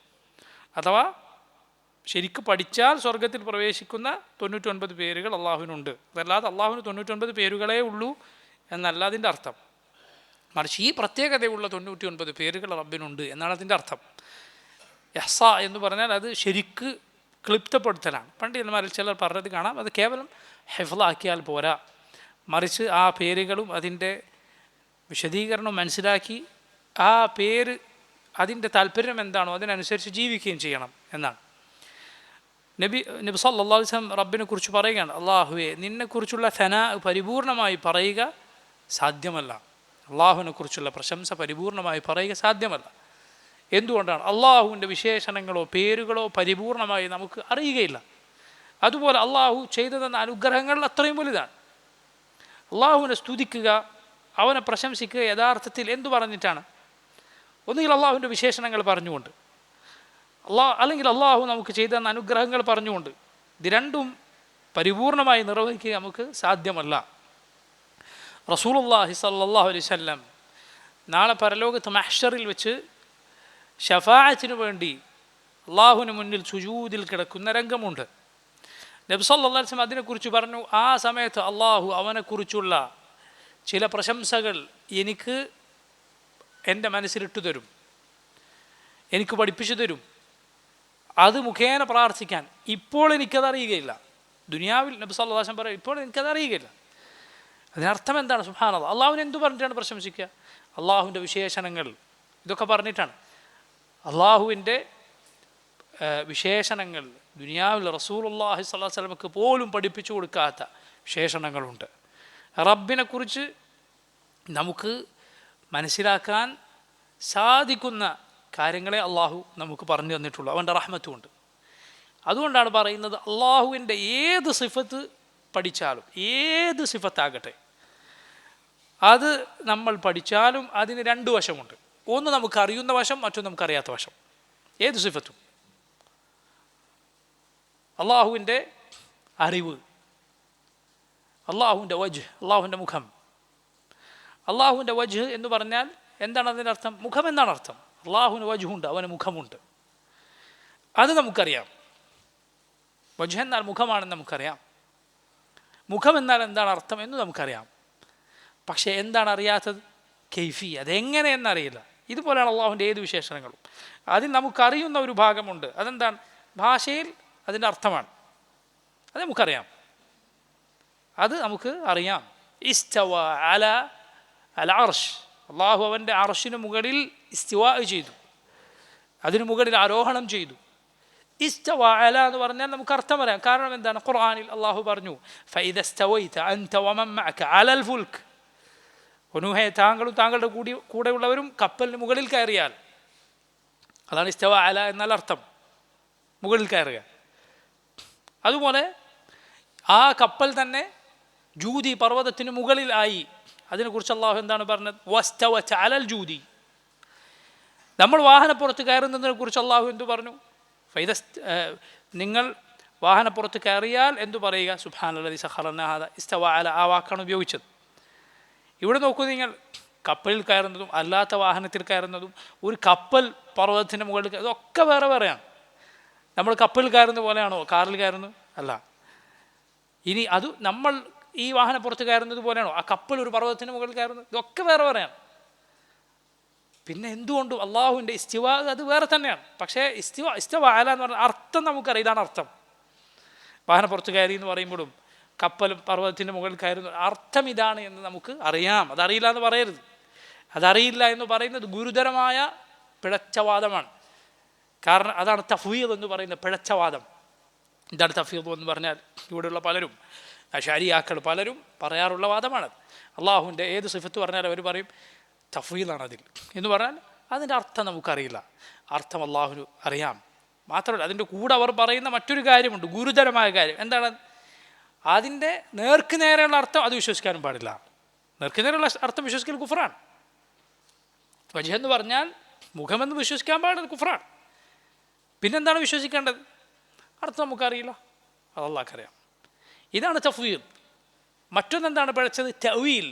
അഥവാ ശരിക്കും പഠിച്ചാൽ സ്വർഗത്തിൽ പ്രവേശിക്കുന്ന 99 പേരുകൾ അള്ളാഹുവിനുണ്ട്. അതല്ലാതെ അള്ളാഹുവിന് 99 പേരുകളേ ഉള്ളൂ എന്നല്ല അതിൻ്റെ അർത്ഥം. മറിച്ച് ഈ പ്രത്യേകതയുള്ള 99 പേരുകൾ റബ്ബിനുണ്ട് എന്നാണ് അതിൻ്റെ അർത്ഥം. ഇഹ്സ എന്ന് പറഞ്ഞാൽ അത് ശരിക്ക് ക്ലിപ്തപ്പെടുത്തലാണ്. പണ്ഡിതന്മാരിൽ ചിലർ പറഞ്ഞത് കാണാം, അത് കേവലം ഹിഫ്ളാക്കിയാൽ പോരാ, മറിച്ച് ആ പേരുകളും അതിൻ്റെ വിശദീകരണവും മനസ്സിലാക്കി ആ പേര് അതിൻ്റെ താല്പര്യം എന്താണോ അതിനനുസരിച്ച് ജീവിക്കുകയും ചെയ്യണം എന്നാണ്. നബി സല്ലല്ലാഹു അലൈഹി വസല്ലം റബ്ബിനെ കുറിച്ച് പറയുകയാണ്, അള്ളാഹുവെ നിന്നെക്കുറിച്ചുള്ള സനാ പരിപൂർണമായി പറയുക സാധ്യമല്ല, അള്ളാഹുവിനെ കുറിച്ചുള്ള പ്രശംസ പരിപൂർണമായി പറയുക സാധ്യമല്ല. എന്തുകൊണ്ടാണ്? അള്ളാഹുവിൻ്റെ വിശേഷണങ്ങളോ പേരുകളോ പരിപൂർണമായി നമുക്ക് അറിയുകയില്ല. അതുപോലെ അള്ളാഹു ചെയ്തു തന്ന അനുഗ്രഹങ്ങൾ അത്രയും വലുതാണ്. അള്ളാഹുവിനെ സ്തുതിക്കുക, അവനെ പ്രശംസിക്കുക യഥാർത്ഥത്തിൽ എന്തു പറഞ്ഞിട്ടാണ്? ഒന്നുകിൽ അള്ളാഹുവിൻ്റെ വിശേഷണങ്ങൾ പറഞ്ഞുകൊണ്ട്, അല്ലെങ്കിൽ അള്ളാഹു നമുക്ക് ചെയ്തു തന്ന അനുഗ്രഹങ്ങൾ പറഞ്ഞുകൊണ്ട്. ഇത് രണ്ടും പരിപൂർണമായി നിർവഹിക്കുക നമുക്ക് സാധ്യമല്ല. റസൂലുള്ളാഹി സ്വല്ലല്ലാഹു അലൈഹി വസല്ലം നാളെ പരലോകത്ത് മഹ്ശറിൽ വെച്ച് ശഫാഅത്തിന് വേണ്ടി അള്ളാഹുവിന് മുന്നിൽ സുജൂദിൽ കിടക്കുന്ന രംഗമുണ്ട്. നബി സല്ലല്ലാഹു അലൈഹി വസല്ലം അതിനെക്കുറിച്ച് പറഞ്ഞു, ആ സമയത്ത് അള്ളാഹു അവനെക്കുറിച്ചുള്ള ചില പ്രശംസകൾ എനിക്ക് എൻ്റെ മനസ്സിലിട്ടു തരും, എനിക്ക് പഠിപ്പിച്ചു തരും. അത് മുഖേന പ്രാർത്ഥിക്കാൻ ഇപ്പോൾ എനിക്കതറിയുകയില്ല. ദുനിയാവിൽ നബി സല്ലല്ലാഹു അലൈഹി വസല്ലം പറയും, ഇപ്പോൾ എനിക്കതറിയുകയില്ല. അതിനർത്ഥം എന്താണ്? സുബ്ഹാനല്ലാഹ്, അള്ളാഹുവിനെ എന്തു പറഞ്ഞിട്ടാണ് പ്രശംസിക്കുക? അള്ളാഹുവിൻ്റെ വിശേഷണങ്ങൾ ഇതൊക്കെ പറഞ്ഞിട്ടാണ്. അള്ളാഹുവിൻ്റെ വിശേഷണങ്ങൾ ദുനിയാവിൽ റസൂലുള്ളാഹി സ്വല്ലല്ലാഹു അലൈഹി വസല്ലമക്ക് പോലും പഠിപ്പിച്ചു കൊടുക്കാത്ത വിശേഷണങ്ങളുണ്ട്. റബ്ബിനെക്കുറിച്ച് നമുക്ക് മനസ്സിലാക്കാൻ സാധിക്കുന്ന കാര്യങ്ങളെ അള്ളാഹു നമുക്ക് പറഞ്ഞു തന്നിട്ടുള്ളൂ, അവൻ്റെ റഹ്മത്തുമുണ്ട്. അതുകൊണ്ടാണ് പറയുന്നത്, അള്ളാഹുവിൻ്റെ ഏത് സിഫത്ത് പഠിച്ചാലും, ഏത് സിഫത്താകട്ടെ, അത് നമ്മൾ പഠിച്ചാലും അതിന് 2 വശമുണ്ട്. ഒന്ന് നമുക്കറിയുന്ന വശം, മറ്റൊന്ന് നമുക്കറിയാത്ത വശം. ഏത് സിഫത്തും അള്ളാഹുവിൻ്റെ അറിവ്, അള്ളാഹുവിൻ്റെ വജ്ഹ്, അള്ളാഹുവിൻ്റെ മുഖം. അള്ളാഹുവിൻ്റെ വജ്ഹ് എന്ന് പറഞ്ഞാൽ എന്താണ് അതിൻ്റെ അർത്ഥം? മുഖം എന്നാണ് അർത്ഥം. അള്ളാഹുവിന് വജ്ഹുണ്ട്, അവന് മുഖമുണ്ട്, അത് നമുക്കറിയാം. വജ്ഹ് എന്നാൽ മുഖമാണെന്ന് നമുക്കറിയാം. മുഖം എന്നാൽ എന്താണ് അർത്ഥം എന്ന് നമുക്കറിയാം. പക്ഷേ എന്താണ് അറിയാത്തത്? കൈഫി, അതെങ്ങനെയെന്നറിയില്ല. ഇതുപോലെയാണ് അള്ളാഹുവിൻ്റെ ഏത് വിശേഷണങ്ങളും. അതിൽ നമുക്കറിയുന്ന ഒരു ഭാഗമുണ്ട്, അതെന്താണ്? ഭാഷയിൽ അതിൻ്റെ അർത്ഥമാണ്, അത് നമുക്കറിയാം, അത് നമുക്ക് അറിയാം. ഇസ്തവ അല അൽ അർഷ്, അള്ളാഹു അവൻ്റെ അർഷിന് മുകളിൽ ഇസ്തിവാ ചെയ്തു, അതിനു മുകളിൽ ആരോഹണം ചെയ്തു. ഇസ്തവ അല എന്ന് പറഞ്ഞാൽ നമുക്ക് അർത്ഥം പറയാം. കാരണം എന്താണ്? ഖുർആനിൽ അള്ളാഹു പറഞ്ഞു, ഫഇദ ഇസ്തവൈത അൻത വമൻ മഅക അലൽ ഫുൽക്ക്, നൂഹേ താങ്കളും താങ്കളുടെ കൂടെയുള്ളവരും കപ്പലിന് മുകളിൽ കയറിയാൽ, അതാണ് ഇസ്തവ അല എന്നാൽ അർത്ഥം, മുകളിൽ കയറുക. അതുപോലെ ആ കപ്പൽ തന്നെ ജൂതി പർവ്വതത്തിന് മുകളിൽ ആയി. അതിനെക്കുറിച്ച് അള്ളാഹു എന്താണ് പറഞ്ഞത്? വസ്തവത അലൽ ജൂതി. നമ്മൾ വാഹനപ്പുറത്ത് കയറുന്നതിനെ കുറിച്ച് അള്ളാഹു എന്തു പറഞ്ഞു? നിങ്ങൾ വാഹനപ്പുറത്ത് കയറിയാൽ എന്തു പറയുക? സുബ്ഹാനല്ലദീ സഖറനാ ഹാദാ. ഇസ്തവ അല ആ വാക്കാണ് ഉപയോഗിച്ചത്. ഇവിടെ നോക്കൂ, നിങ്ങൾ കപ്പലിൽ കയറുന്നതും അല്ലാത്ത വാഹനത്തിൽ കയറുന്നതും, ഒരു കപ്പൽ പർവ്വതത്തിൻ്റെ മുകളിൽ, ഇതൊക്കെ വേറെ വേറെയാണ്. നമ്മൾ കപ്പലിൽ കയറുന്ന പോലെയാണോ കാറിൽ കയറുന്നത്? അല്ല. ഇനി അത് നമ്മൾ ഈ വാഹനപ്പുറത്ത് കയറുന്നത് പോലെയാണോ ആ കപ്പൽ ഒരു പർവ്വതത്തിന് മുകളിൽ കയറുന്നത്? ഇതൊക്കെ വേറെ വേറെയാണ്. പിന്നെ എന്തുകൊണ്ടും അള്ളാഹുവിൻ്റെ ഇസ്തിവ അത് വേറെ തന്നെയാണ്. പക്ഷേ ഇസ്തിവ അല എന്ന് പറഞ്ഞാൽ അർത്ഥം നമുക്കറിയാം. ഇതാണ് അർത്ഥം. വാഹനം പുറത്ത് കയറി എന്ന് പറയുമ്പോഴും കപ്പലും പർവ്വതത്തിൻ്റെ മുകളിൽ കയറുന്ന അർത്ഥം ഇതാണ് എന്ന് നമുക്ക് അറിയാം. അതറിയില്ല എന്ന് പറയരുത്. അതറിയില്ല എന്ന് പറയുന്നത് ഗുരുതരമായ പിഴച്ചവാദമാണ്. കാരണം അതാണ് തഫ്വീദ് എന്ന് പറയുന്നത്, പിഴച്ചവാദം. എന്താണ് തഫ്വീദ് എന്ന് പറഞ്ഞാൽ ഇവിടെയുള്ള പലരും അശാരിയാക്കൾ പലരും പറയാറുള്ള വാദമാണ്. അള്ളാഹുവിൻ്റെ ഏത് സിഫത്ത് പറഞ്ഞാലും അവർ പറയും തഫ്വീദാണ് അതിൽ എന്ന് പറഞ്ഞാൽ അതിൻ്റെ അർത്ഥം നമുക്കറിയില്ല, അർത്ഥം അള്ളാഹുവിന് അറിയാം. മാത്രമല്ല അതിൻ്റെ കൂടെ അവർ പറയുന്ന മറ്റൊരു കാര്യമുണ്ട്, ഗുരുതരമായ കാര്യം. എന്താണ്? അതിൻ്റെ നേർക്ക് നേരെയുള്ള അർത്ഥം അത് വിശ്വസിക്കാനും പാടില്ല. നേർക്ക് നേരെയുള്ള അർത്ഥം വിശ്വസിക്കൽ കുഫറാണ്. വജ്ഹ് എന്ന് പറഞ്ഞാൽ മുഖമെന്ന് വിശ്വസിക്കാൻ പാടുന്നത് കുഫറാണ്. പിന്നെന്താണ് വിശ്വസിക്കേണ്ടത്? അർത്ഥം നമുക്കറിയില്ല, അത് അള്ളാഹ്ക്കറിയാം. ഇതാണ് തഫ്വീദ്. മറ്റൊന്നെന്താണ് പിഴച്ചത്? തഅ്വീൽ.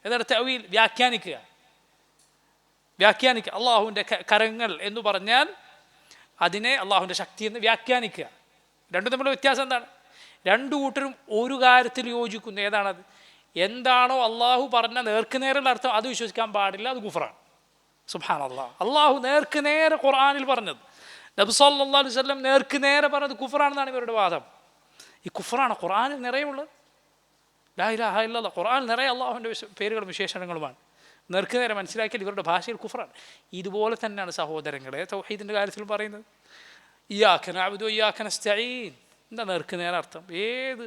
എന്താണ് തഅ്വീൽ? വ്യാഖ്യാനിക്കുക. അള്ളാഹുവിൻ്റെ കരങ്ങൾ എന്ന് പറഞ്ഞാൽ അതിനെ അള്ളാഹുവിൻ്റെ ശക്തി എന്ന് വ്യാഖ്യാനിക്കുക. രണ്ടും തമ്മിലുള്ള വ്യത്യാസം എന്താണ്? രണ്ടു കൂട്ടരും ഒരു കാര്യത്തിൽ യോജിക്കുന്നു. ഏതാണത്? എന്താണോ അള്ളാഹു പറഞ്ഞ നേർക്ക് നേരെയുള്ള അർത്ഥം അത് വിശ്വസിക്കാൻ പാടില്ല, അത് കുഫറാണ്. സുബ്ഹാനല്ലാഹ്. അള്ളാഹു നേർക്ക് നേരെ ഖുർആനിൽ പറഞ്ഞത്, നബി സല്ലല്ലാഹു അലൈഹി വസല്ലം നേർക്ക് നേരെ പറഞ്ഞത് കുഫറാണെന്നാണ് ഇവരുടെ വാദം. ഈ കുഫറാണ് ഖുർആനിൽ നിറയുള്ളത്. ലാ ഇലാഹ ഇല്ലല്ലാഹ്. ഖുർആനിൽ നിറയെ അള്ളാഹുവിൻ്റെ പേരുകളും വിശേഷണങ്ങളുമാണ്. നേർക്ക് നേരെ മനസ്സിലാക്കിയാൽ ഇവരുടെ ഭാഷയിൽ കുഫറാണ്. ഇതുപോലെ തന്നെയാണ് സഹോദരങ്ങളെ തൗഹീദിൻ്റെ കാര്യത്തിൽ പറയുന്നത്. ഇയ്യാക നഅ്ബുദു വഇയ്യാക നസ്തഈൻ. എന്താ നേർക്ക് നേരെ അർത്ഥം? ഏത്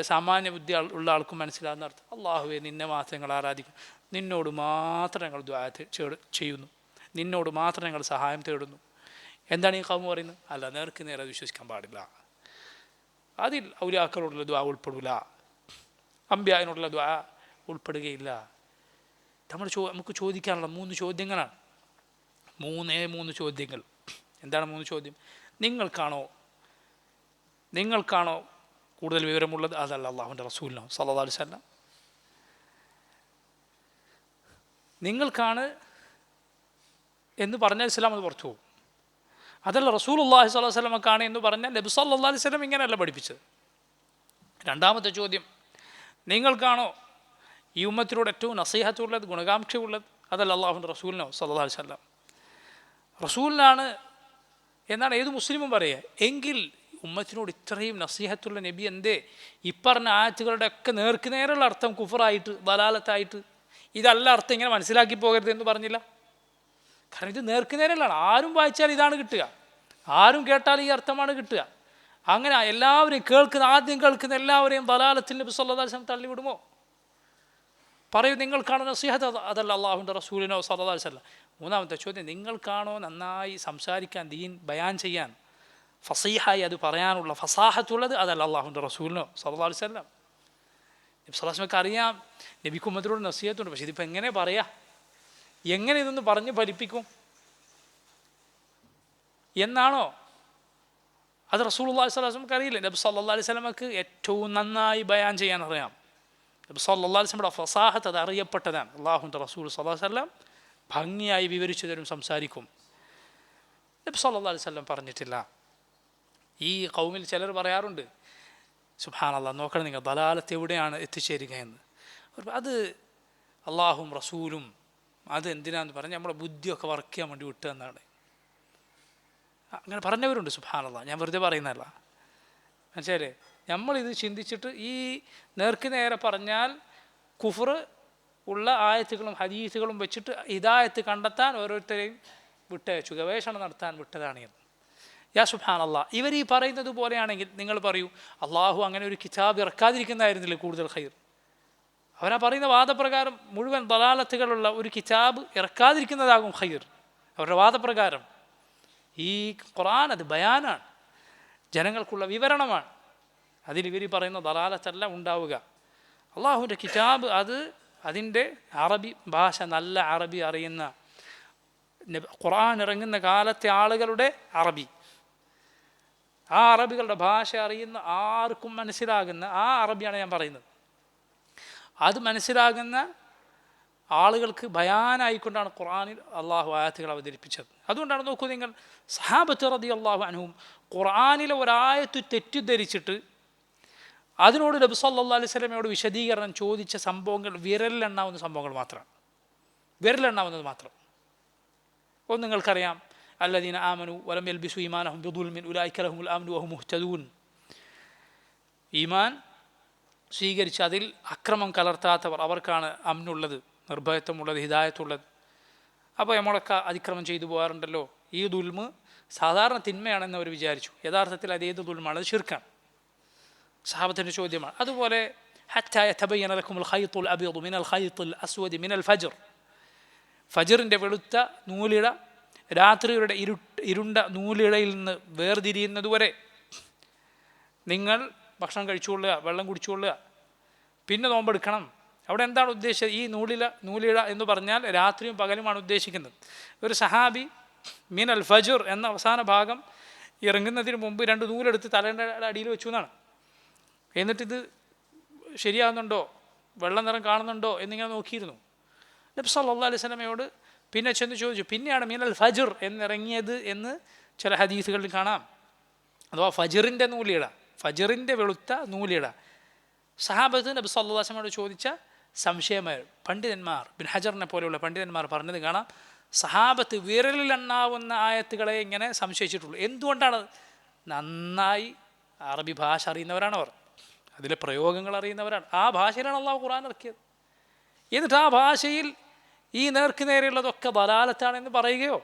സാമാന്യ ബുദ്ധി ഉള്ള ആൾക്കും മനസ്സിലാകുന്ന അർത്ഥം. അള്ളാഹുവെ നിന്നെ മാത്രം ഞങ്ങൾ ആരാധിക്കും, നിന്നോട് മാത്രം ഞങ്ങൾ ദുആ ചെയ്യുന്നു, നിന്നോട് മാത്രം ഞങ്ങൾ സഹായം തേടുന്നു. എന്താണ് ഈ ഖൗം പറയുന്നത്? അല്ല, നേർക്ക് നേരെ വിശ്വസിക്കാൻ പാടില്ല. അതിൽ ഔലിയാക്കളോടുള്ള ദുആ ഉൾപ്പെടില്ല, അമ്പിയാവിനോടുള്ള ദുആ ഉൾപ്പെടുകയില്ല. നമുക്ക് ചോദിക്കാനുള്ള 3 ചോദ്യങ്ങളാണ്. 3 ചോദ്യങ്ങൾ. എന്താണ് 3 ചോദ്യം? നിങ്ങൾക്കാണോ കൂടുതൽ വിവരമുള്ളത്? അതല്ല അള്ളാഹുവിൻ്റെ റസൂലിനോ സല്ലല്ലാഹു അലൈഹി വസല്ലം? നിങ്ങൾക്കാണ് എന്ന് പറഞ്ഞാൽ ഇസ്ലാം അത് പുറത്തു പോകും. അതല്ല റസൂലുള്ളാഹി സ്വല്ലല്ലാഹു അലൈഹി വസല്ലമക്കാണ് എന്ന് പറഞ്ഞാൽ നബി സല്ലല്ലാഹു അലൈഹി വസല്ലം ഇങ്ങനെയല്ല പഠിപ്പിച്ചത്. രണ്ടാമത്തെ ചോദ്യം, നിങ്ങൾക്കാണോ ഈ ഉമ്മത്തിനോട് ഏറ്റവും നസീഹത്തുള്ളത്, ഗുണകാംക്ഷയുള്ളത്? അതല്ല അള്ളാഹുവിൻ്റെ റസൂലിനോ സല്ലല്ലാഹു അലൈഹി വസല്ലം? റസൂലിനാണ് എന്നാണ് ഏത് മുസ്ലിമും പറയുക. എങ്കിൽ ഉമ്മത്തിനോട് ഇത്രയും നസീഹത്തുള്ള നബി എന്തേ ഇപ്പറഞ്ഞ ആയത്തുകളുടെ ഒക്കെ നേർക്ക് നേരെയുള്ള അർത്ഥം കുഫറായിട്ട് ദലാലത്തായിട്ട് ഇതല്ല അർത്ഥം ഇങ്ങനെ മനസ്സിലാക്കി പോകരുത് എന്ന് പറഞ്ഞില്ല? കാരണം ഇത് നേർക്ക് നേരെയുള്ളതാണ്. ആരും വായിച്ചാൽ ഇതാണ് കിട്ടുക, ആരും കേട്ടാൽ ഈ അർത്ഥമാണ് കിട്ടുക. അങ്ങനെ എല്ലാവരെയും ആദ്യം കേൾക്കുന്ന എല്ലാവരെയും ദലാലത്തിൽ നബി സല്ലല്ലാഹു അലൈഹി വസല്ലം തള്ളിവിടുമോ? പറയൂ, നിങ്ങൾക്കാണോ നസീഹത്ത്? അതല്ല അള്ളാഹുവിൻ്റെ റസൂലിനോ സല്ലല്ലാഹു അലൈഹി വസല്ലം? മൂന്നാമത്തെ ചോദ്യം, നിങ്ങൾക്കാണോ നന്നായി സംസാരിക്കാൻ, ദീൻ ബയാൻ ചെയ്യാൻ, ഫസീഹായി അത് പറയാനുള്ള ഫസാഹത്തുള്ളത്? അതല്ല അള്ളാഹുവിൻ്റെ റസൂലിനോ സല്ലല്ലാഹു അലൈഹി വസല്ലം? നബി സല്ലല്ലാഹു അലൈഹി വസല്ലമക്ക് അറിയാം നബിക്ക് ഉമ്മത്തിനോട് നസീഹത്തുണ്ട്, പക്ഷേ ഇതിപ്പോൾ എങ്ങനെ പറയാ, എങ്ങനെ ഇതൊന്ന് പറഞ്ഞ് ഫലിപ്പിക്കും എന്നാണോ? അത് റസൂലുള്ളാഹി സ്വല്ലല്ലാഹു അലൈഹി വസല്ലമക്ക് അറിയില്ല. നബി സല്ലല്ലാഹു അലൈഹി വസല്ലമക്ക് ഏറ്റവും നന്നായി ബയാൻ ചെയ്യാൻ അറിയാം. നബി സല്ലല്ലാഹു അലൈഹി വസല്ലമയുടെ ഫസാഹത്ത് അത് അറിയപ്പെട്ടതാണ്. അള്ളാഹുവിൻ്റെ റസൂൽ സല്ലല്ലാഹു അലൈഹി വസല്ലം ഭംഗിയായി വിവരിച്ചു തരും, സംസാരിക്കും. നബി സല്ലല്ലാഹു അലൈഹി വസല്ലം പറഞ്ഞിട്ടില്ല. ഈ ഖൗമിൽ ചിലർ പറയാറുണ്ട്, സുബ്ഹാനല്ലാഹ്, നോക്കണം നിങ്ങൾ ദലാലത്ത് എവിടെയാണ് എത്തിച്ചേരുക എന്ന്. അത് അള്ളാഹും റസൂലും അത് എന്തിനാന്ന് പറഞ്ഞാൽ നമ്മുടെ ബുദ്ധിയൊക്കെ വർക്ക് ചെയ്യാൻ വേണ്ടി വിട്ടു എന്നാണ്. അങ്ങനെ പറഞ്ഞവരുണ്ട്. സുബ്ഹാനല്ലാഹ്, ഞാൻ വെറുതെ പറയുന്നതല്ല. മനസ്സിലായില്ലേ? നമ്മളിത് ചിന്തിച്ചിട്ട് ഈ നേർക്ക് നേരെ പറഞ്ഞാൽ കുഫർ ഉള്ള ആയത്തുകളും ഹദീസുകളും വെച്ചിട്ട് ഹിദായത്ത് കണ്ടെത്താൻ ഓരോരുത്തരെയും വിട്ടയച്ചു, ഗവേഷണം നടത്താൻ വിട്ടതാണ് എന്ന്. യാ സുബ്ഹാനല്ലാഹ്, ഇവർ ഈ പറയുന്നത് പോലെയാണെങ്കിൽ നിങ്ങൾ പറയൂ, അള്ളാഹു അങ്ങനെ ഒരു കിതാബ് ഇറക്കാതിരിക്കുന്നതായിരുന്നില്ലേ കൂടുതൽ ഖൈർ? അവരാ പറയുന്ന വാദപ്രകാരം മുഴുവൻ ദലാലത്തുകളുള്ള ഒരു കിതാബ് ഇറക്കാതിരിക്കുന്നതാകും ഖൈർ അവരുടെ വാദപ്രകാരം. ഈ ഖുർആൻ അത് ബയാനാണ്, ജനങ്ങൾക്കുള്ള വിവരണമാണ്. അതിലിവർ പറയുന്ന ദലാലത്തല്ല ഉണ്ടാവുക. അള്ളാഹുവിൻ്റെ കിതാബ് അത് അതിൻ്റെ അറബി ഭാഷ, നല്ല അറബി അറിയുന്ന, ഖുർആൻ ഇറങ്ങുന്ന കാലത്തെ ആളുകളുടെ അറബി, ആ അറബികളുടെ ഭാഷ അറിയുന്ന ആർക്കും മനസ്സിലാകുന്ന ആ അറബിയാണ് ഞാൻ പറയുന്നത്. അത് മനസ്സിലാകുന്ന ആളുകൾക്ക് ബയാനായിക്കൊണ്ടാണ് ഖുർആനിൽ അള്ളാഹു ആയത്തുകൾ അവതരിപ്പിച്ചത്. അതുകൊണ്ടാണ് നോക്കൂ നിങ്ങൾ, സഹാബത്ത് റളിയല്ലാഹു അൻഹും ഖുർആനിലെ ഒരായത്ത് തെറ്റിദ്ധരിച്ചിട്ട് അതിനോട് നബി സല്ലല്ലാഹു അലൈഹി വസല്ലമയോട് വിശദീകരണം ചോദിച്ച സംഭവങ്ങൾ വിരലിലെണ്ണാവുന്ന സംഭവങ്ങൾ മാത്രമാണ്. വിരലിലെണ്ണാവുന്നത് മാത്രം. ഒന്ന് നിങ്ങൾക്കറിയാം, അല്ലദീന ആമനു വലം യൽബിസു ഈമാനഹും ബിദുൽമിൻ ഉലൈക ലഹുമുൽ അംനു വഹും മുഹ്തദൂൻ. ഈമാൻ സ്വീകരിച്ച് അതിൽ അക്രമം കലർത്താത്തവർ, അവർക്കാണ് അമ്നുള്ളത്, നിർഭയത്വമുള്ളത്, ഹിദായത്തുള്ളത്. അപ്പോൾ നമ്മളൊക്കെ അതിക്രമം ചെയ്തു പോകാറുണ്ടല്ലോ. ഈ ദുൽമ് സാധാരണ തിന്മയാണെന്ന് അവർ വിചാരിച്ചു. യഥാർത്ഥത്തിൽ അത് ഏത് ദുൽമാണ്? അത് ശിർക്കാണ്. സഹാബത്തിൻ്റെ ചോദ്യമാണ്. അതുപോലെ ഹത്താ യതബയ്യന ലക്കുമുൽ ഖൈത്തുൽ അബീദു മിനൽ ഖൈത്തുൽ അസ്വദി മിനൽ ഫജ്ർ, ഫജ്റിൻ്റെ വെളുത്ത നൂലിഴ രാത്രിയുടെ ഇരുണ്ട നൂലിഴയിൽ നിന്ന് വേർതിരിയുന്നതുവരെ നിങ്ങൾ ഭക്ഷണം കഴിച്ചുകൊള്ളുക, വെള്ളം കുടിച്ചുകൊള്ളുക, പിന്നെ നോമ്പെടുക്കണം. അവിടെ എന്താണ് ഉദ്ദേശിച്ചത്? ഈ നൂലിഴ എന്ന് പറഞ്ഞാൽ രാത്രിയും പകലുമാണ് ഉദ്ദേശിക്കുന്നത്. ഒരു സഹാബി മിനൽ ഫജ്ർ എന്ന അവസാന ഭാഗം ഇറങ്ങുന്നതിന് മുമ്പ് 2 നൂലെടുത്ത് തലേൻ്റെ അടിയിൽ വെച്ചു എന്നാണ്. എന്നിട്ടിത് ശരിയാകുന്നുണ്ടോ, വെള്ള നിറം കാണുന്നുണ്ടോ എന്നിങ്ങനെ നോക്കിയിരുന്നു. നബി സല്ലല്ലാഹു അലൈഹി വസല്ലമയോട് പിന്നെ ചെന്ന് ചോദിച്ചു. പിന്നെയാണ് മിനൽ ഫജ്ർ എന്നിറങ്ങിയത് എന്ന് ചില ഹദീസുകളിൽ കാണാം. അഥവാ ഫജ്റിൻ്റെ നൂലിഴ, ഫജ്റിൻ്റെ വെളുത്ത നൂലിഴ. സഹാബത്ത് നബി സല്ലല്ലാഹു അലൈഹി വസല്ലമയോട് ചോദിച്ച സംശയമായി പണ്ഡിതന്മാർ, ബിൻ ഹജറിനെ പോലെയുള്ള പണ്ഡിതന്മാർ പറഞ്ഞത് കാണാം. സഹാബത്ത് വിരലിലെണ്ണാവുന്ന ആയത്തുകളെ ഇങ്ങനെ സംശയിച്ചിട്ടുള്ളൂ. എന്തുകൊണ്ടാണ്? നന്നായി അറബി ഭാഷ അറിയുന്നവരാണ് അവർ, അതിലെ പ്രയോഗങ്ങൾ അറിയുന്നവരാണ്. ആ ഭാഷയിലാണ് അള്ളാഹു ഖുർആൻ ഇറക്കിയത്. എന്നിട്ട് ആ ഭാഷയിൽ ഈ നേർക്ക് നേരെയുള്ളതൊക്കെ ദലാലത്താണെന്ന് പറയുകയോ?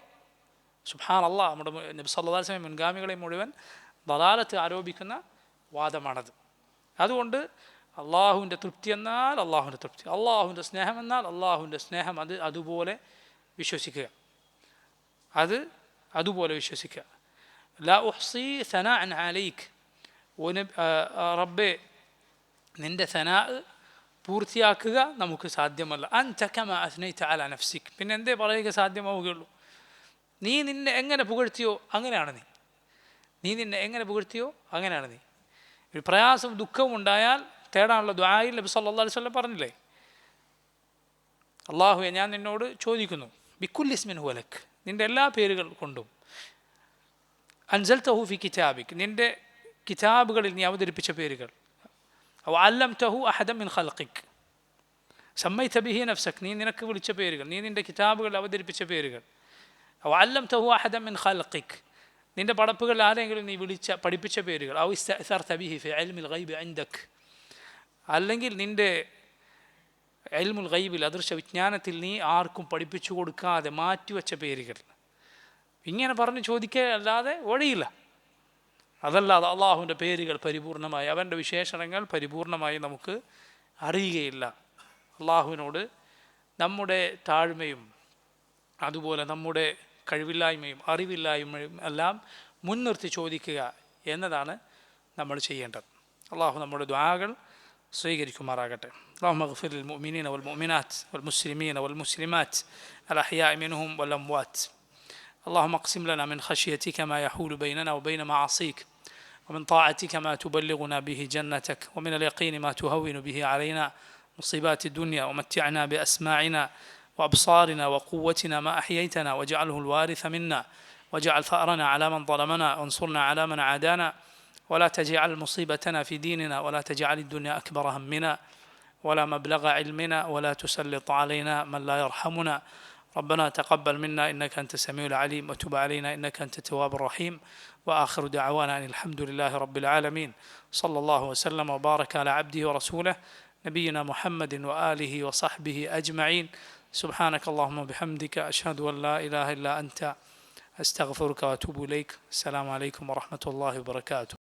സുബ്ഹാനല്ലാഹ്, നമ്മുടെ നബി സല്ലല്ലാഹു അലൈഹി വസല്ലം മുൻഗാമികളെ മുഴുവൻ ദലാലത്ത് ആരോപിക്കുന്ന വാദമാണത്. അതുകൊണ്ട് അള്ളാഹുവിൻ്റെ തൃപ്തി എന്നാൽ അള്ളാഹുവിൻ്റെ തൃപ്തി, അള്ളാഹുവിൻ്റെ സ്നേഹം എന്നാൽ അള്ളാഹുവിൻ്റെ സ്നേഹം, അത് അതുപോലെ വിശ്വസിക്കുക, അത് അതുപോലെ വിശ്വസിക്കുക. ലാ ഉഹ്സി സനാഅൻ അലൈക്, റബ്ബേ നിൻ്റെ സനാ പൂർത്തിയാക്കുക നമുക്ക് സാധ്യമല്ല. അൻത കമാ അസ്നൈത അലാ നഫ്സിക്, പിന്നെ എന്തേ പറയുക സാധ്യമാവുകയുള്ളൂ? നീ നിന്നെ എങ്ങനെ പുകഴ്ത്തിയോ അങ്ങനെയാണ് നീ, നീ നിന്നെ എങ്ങനെ പുകഴ്ത്തിയോ അങ്ങനെയാണ് നീ. ഒരു പ്രയാസം ദുഃഖവും ഉണ്ടായാൽ തേടാനുള്ള ദുആയിൽ നബി സല്ലല്ലാഹു അലൈഹി വസല്ലം പറഞ്ഞില്ലേ, അല്ലാഹുവേ ഞാൻ നിന്നോട് ചോദിക്കുന്നു, ബിക്കുല്ലി ഇസ്മിൻ ഹുവ ലക്, നിൻ്റെ എല്ലാ പേരുകൾ കൊണ്ടും, അൻസൽതഹു ഫി കിതാബിക്, നിൻ്റെ കിതാബുകളിൽ നീ അവതരിപ്പിച്ച പേരുകൾ, അവ അല്ലംതഹു അഹദൻ മിൻ ഖൽഖിക്, സമ്മൈത ബിഹി നഫ്സക്, നീ നിനക്ക് വിളിച്ച പേരുകൾ, നീ നിൻ്റെ കിതാബുകളിൽ അവതരിപ്പിച്ച പേരുകൾ, അവ അല്ലംതഹു അഹദൻ മിൻ ഖൽഖിക്, നിൻ്റെ പടപ്പുകളിൽ ആരെങ്കിലും നീ പഠിപ്പിച്ച പേരുകൾ, ഔ ഇസ്തഅ്സർത ബിഹി ഫി ഇൽമിൽ ഗൈബി ഇൻദക്, അല്ലെങ്കിൽ നിൻ്റെ ഇൽമുൽ ഗൈബിൽ അദൃശ്യ വിജ്ഞാനത്തിൽ നീ ആർക്കും പഠിപ്പിച്ചു കൊടുക്കാതെ മാറ്റിവെച്ച പേരുകൾ. ഇങ്ങനെ പറഞ്ഞ് ചോദിക്കുക അല്ലാതെ വഴിയില്ല. അതല്ലാതെ അള്ളാഹുവിൻ്റെ പേരുകൾ പരിപൂർണമായി, അവൻ്റെ വിശേഷണങ്ങൾ പരിപൂർണമായി നമുക്ക് അറിയുകയില്ല. അള്ളാഹുവിനോട് നമ്മുടെ താഴ്മയും അതുപോലെ നമ്മുടെ കഴിവില്ലായ്മയും അറിവില്ലായ്മയും എല്ലാം മുൻനിർത്തി ചോദിക്കുക എന്നതാണ് നമ്മൾ ചെയ്യേണ്ടത്. അള്ളാഹു നമ്മുടെ ദുആകൾ സ്വീകരിക്കുമാറാകട്ടെ. اللهم اغفر للمؤمنين والمؤمنات والمسلمين والمسلمات الأحياء منهم والأموات. اللهم اقسم لنا من خشيتك ما يحول بيننا وبين معاصيك، ومن طاعتك ما تبلغنا به جنتك، ومن اليقين ما تهون به علينا مصيبات الدنيا، ومتعنا بأسماعنا وأبصارنا وقوتنا ما أحييتنا، واجعله الوارث منا، واجعل ثأرنا على من ظلمنا، وانصرنا على من عادانا، ولا تجعل مصيبتنا في ديننا، ولا تجعل الدنيا أكبر همنا ولا مبلغ علمنا، ولا تسلط علينا من لا يرحمنا. ربنا تقبل منا إنك أنت السميع العليم، وتب علينا إنك أنت التواب الرحيم. وآخر دعوانا أن الحمد لله رب العالمين، صلى الله وسلم وبارك على عبده ورسوله نبينا محمد وآله وصحبه أجمعين. سبحانك اللهم وبحمدك، أشهد أن لا إله إلا أنت، أستغفرك وأتوب إليك. السلام عليكم ورحمة الله وبركاته.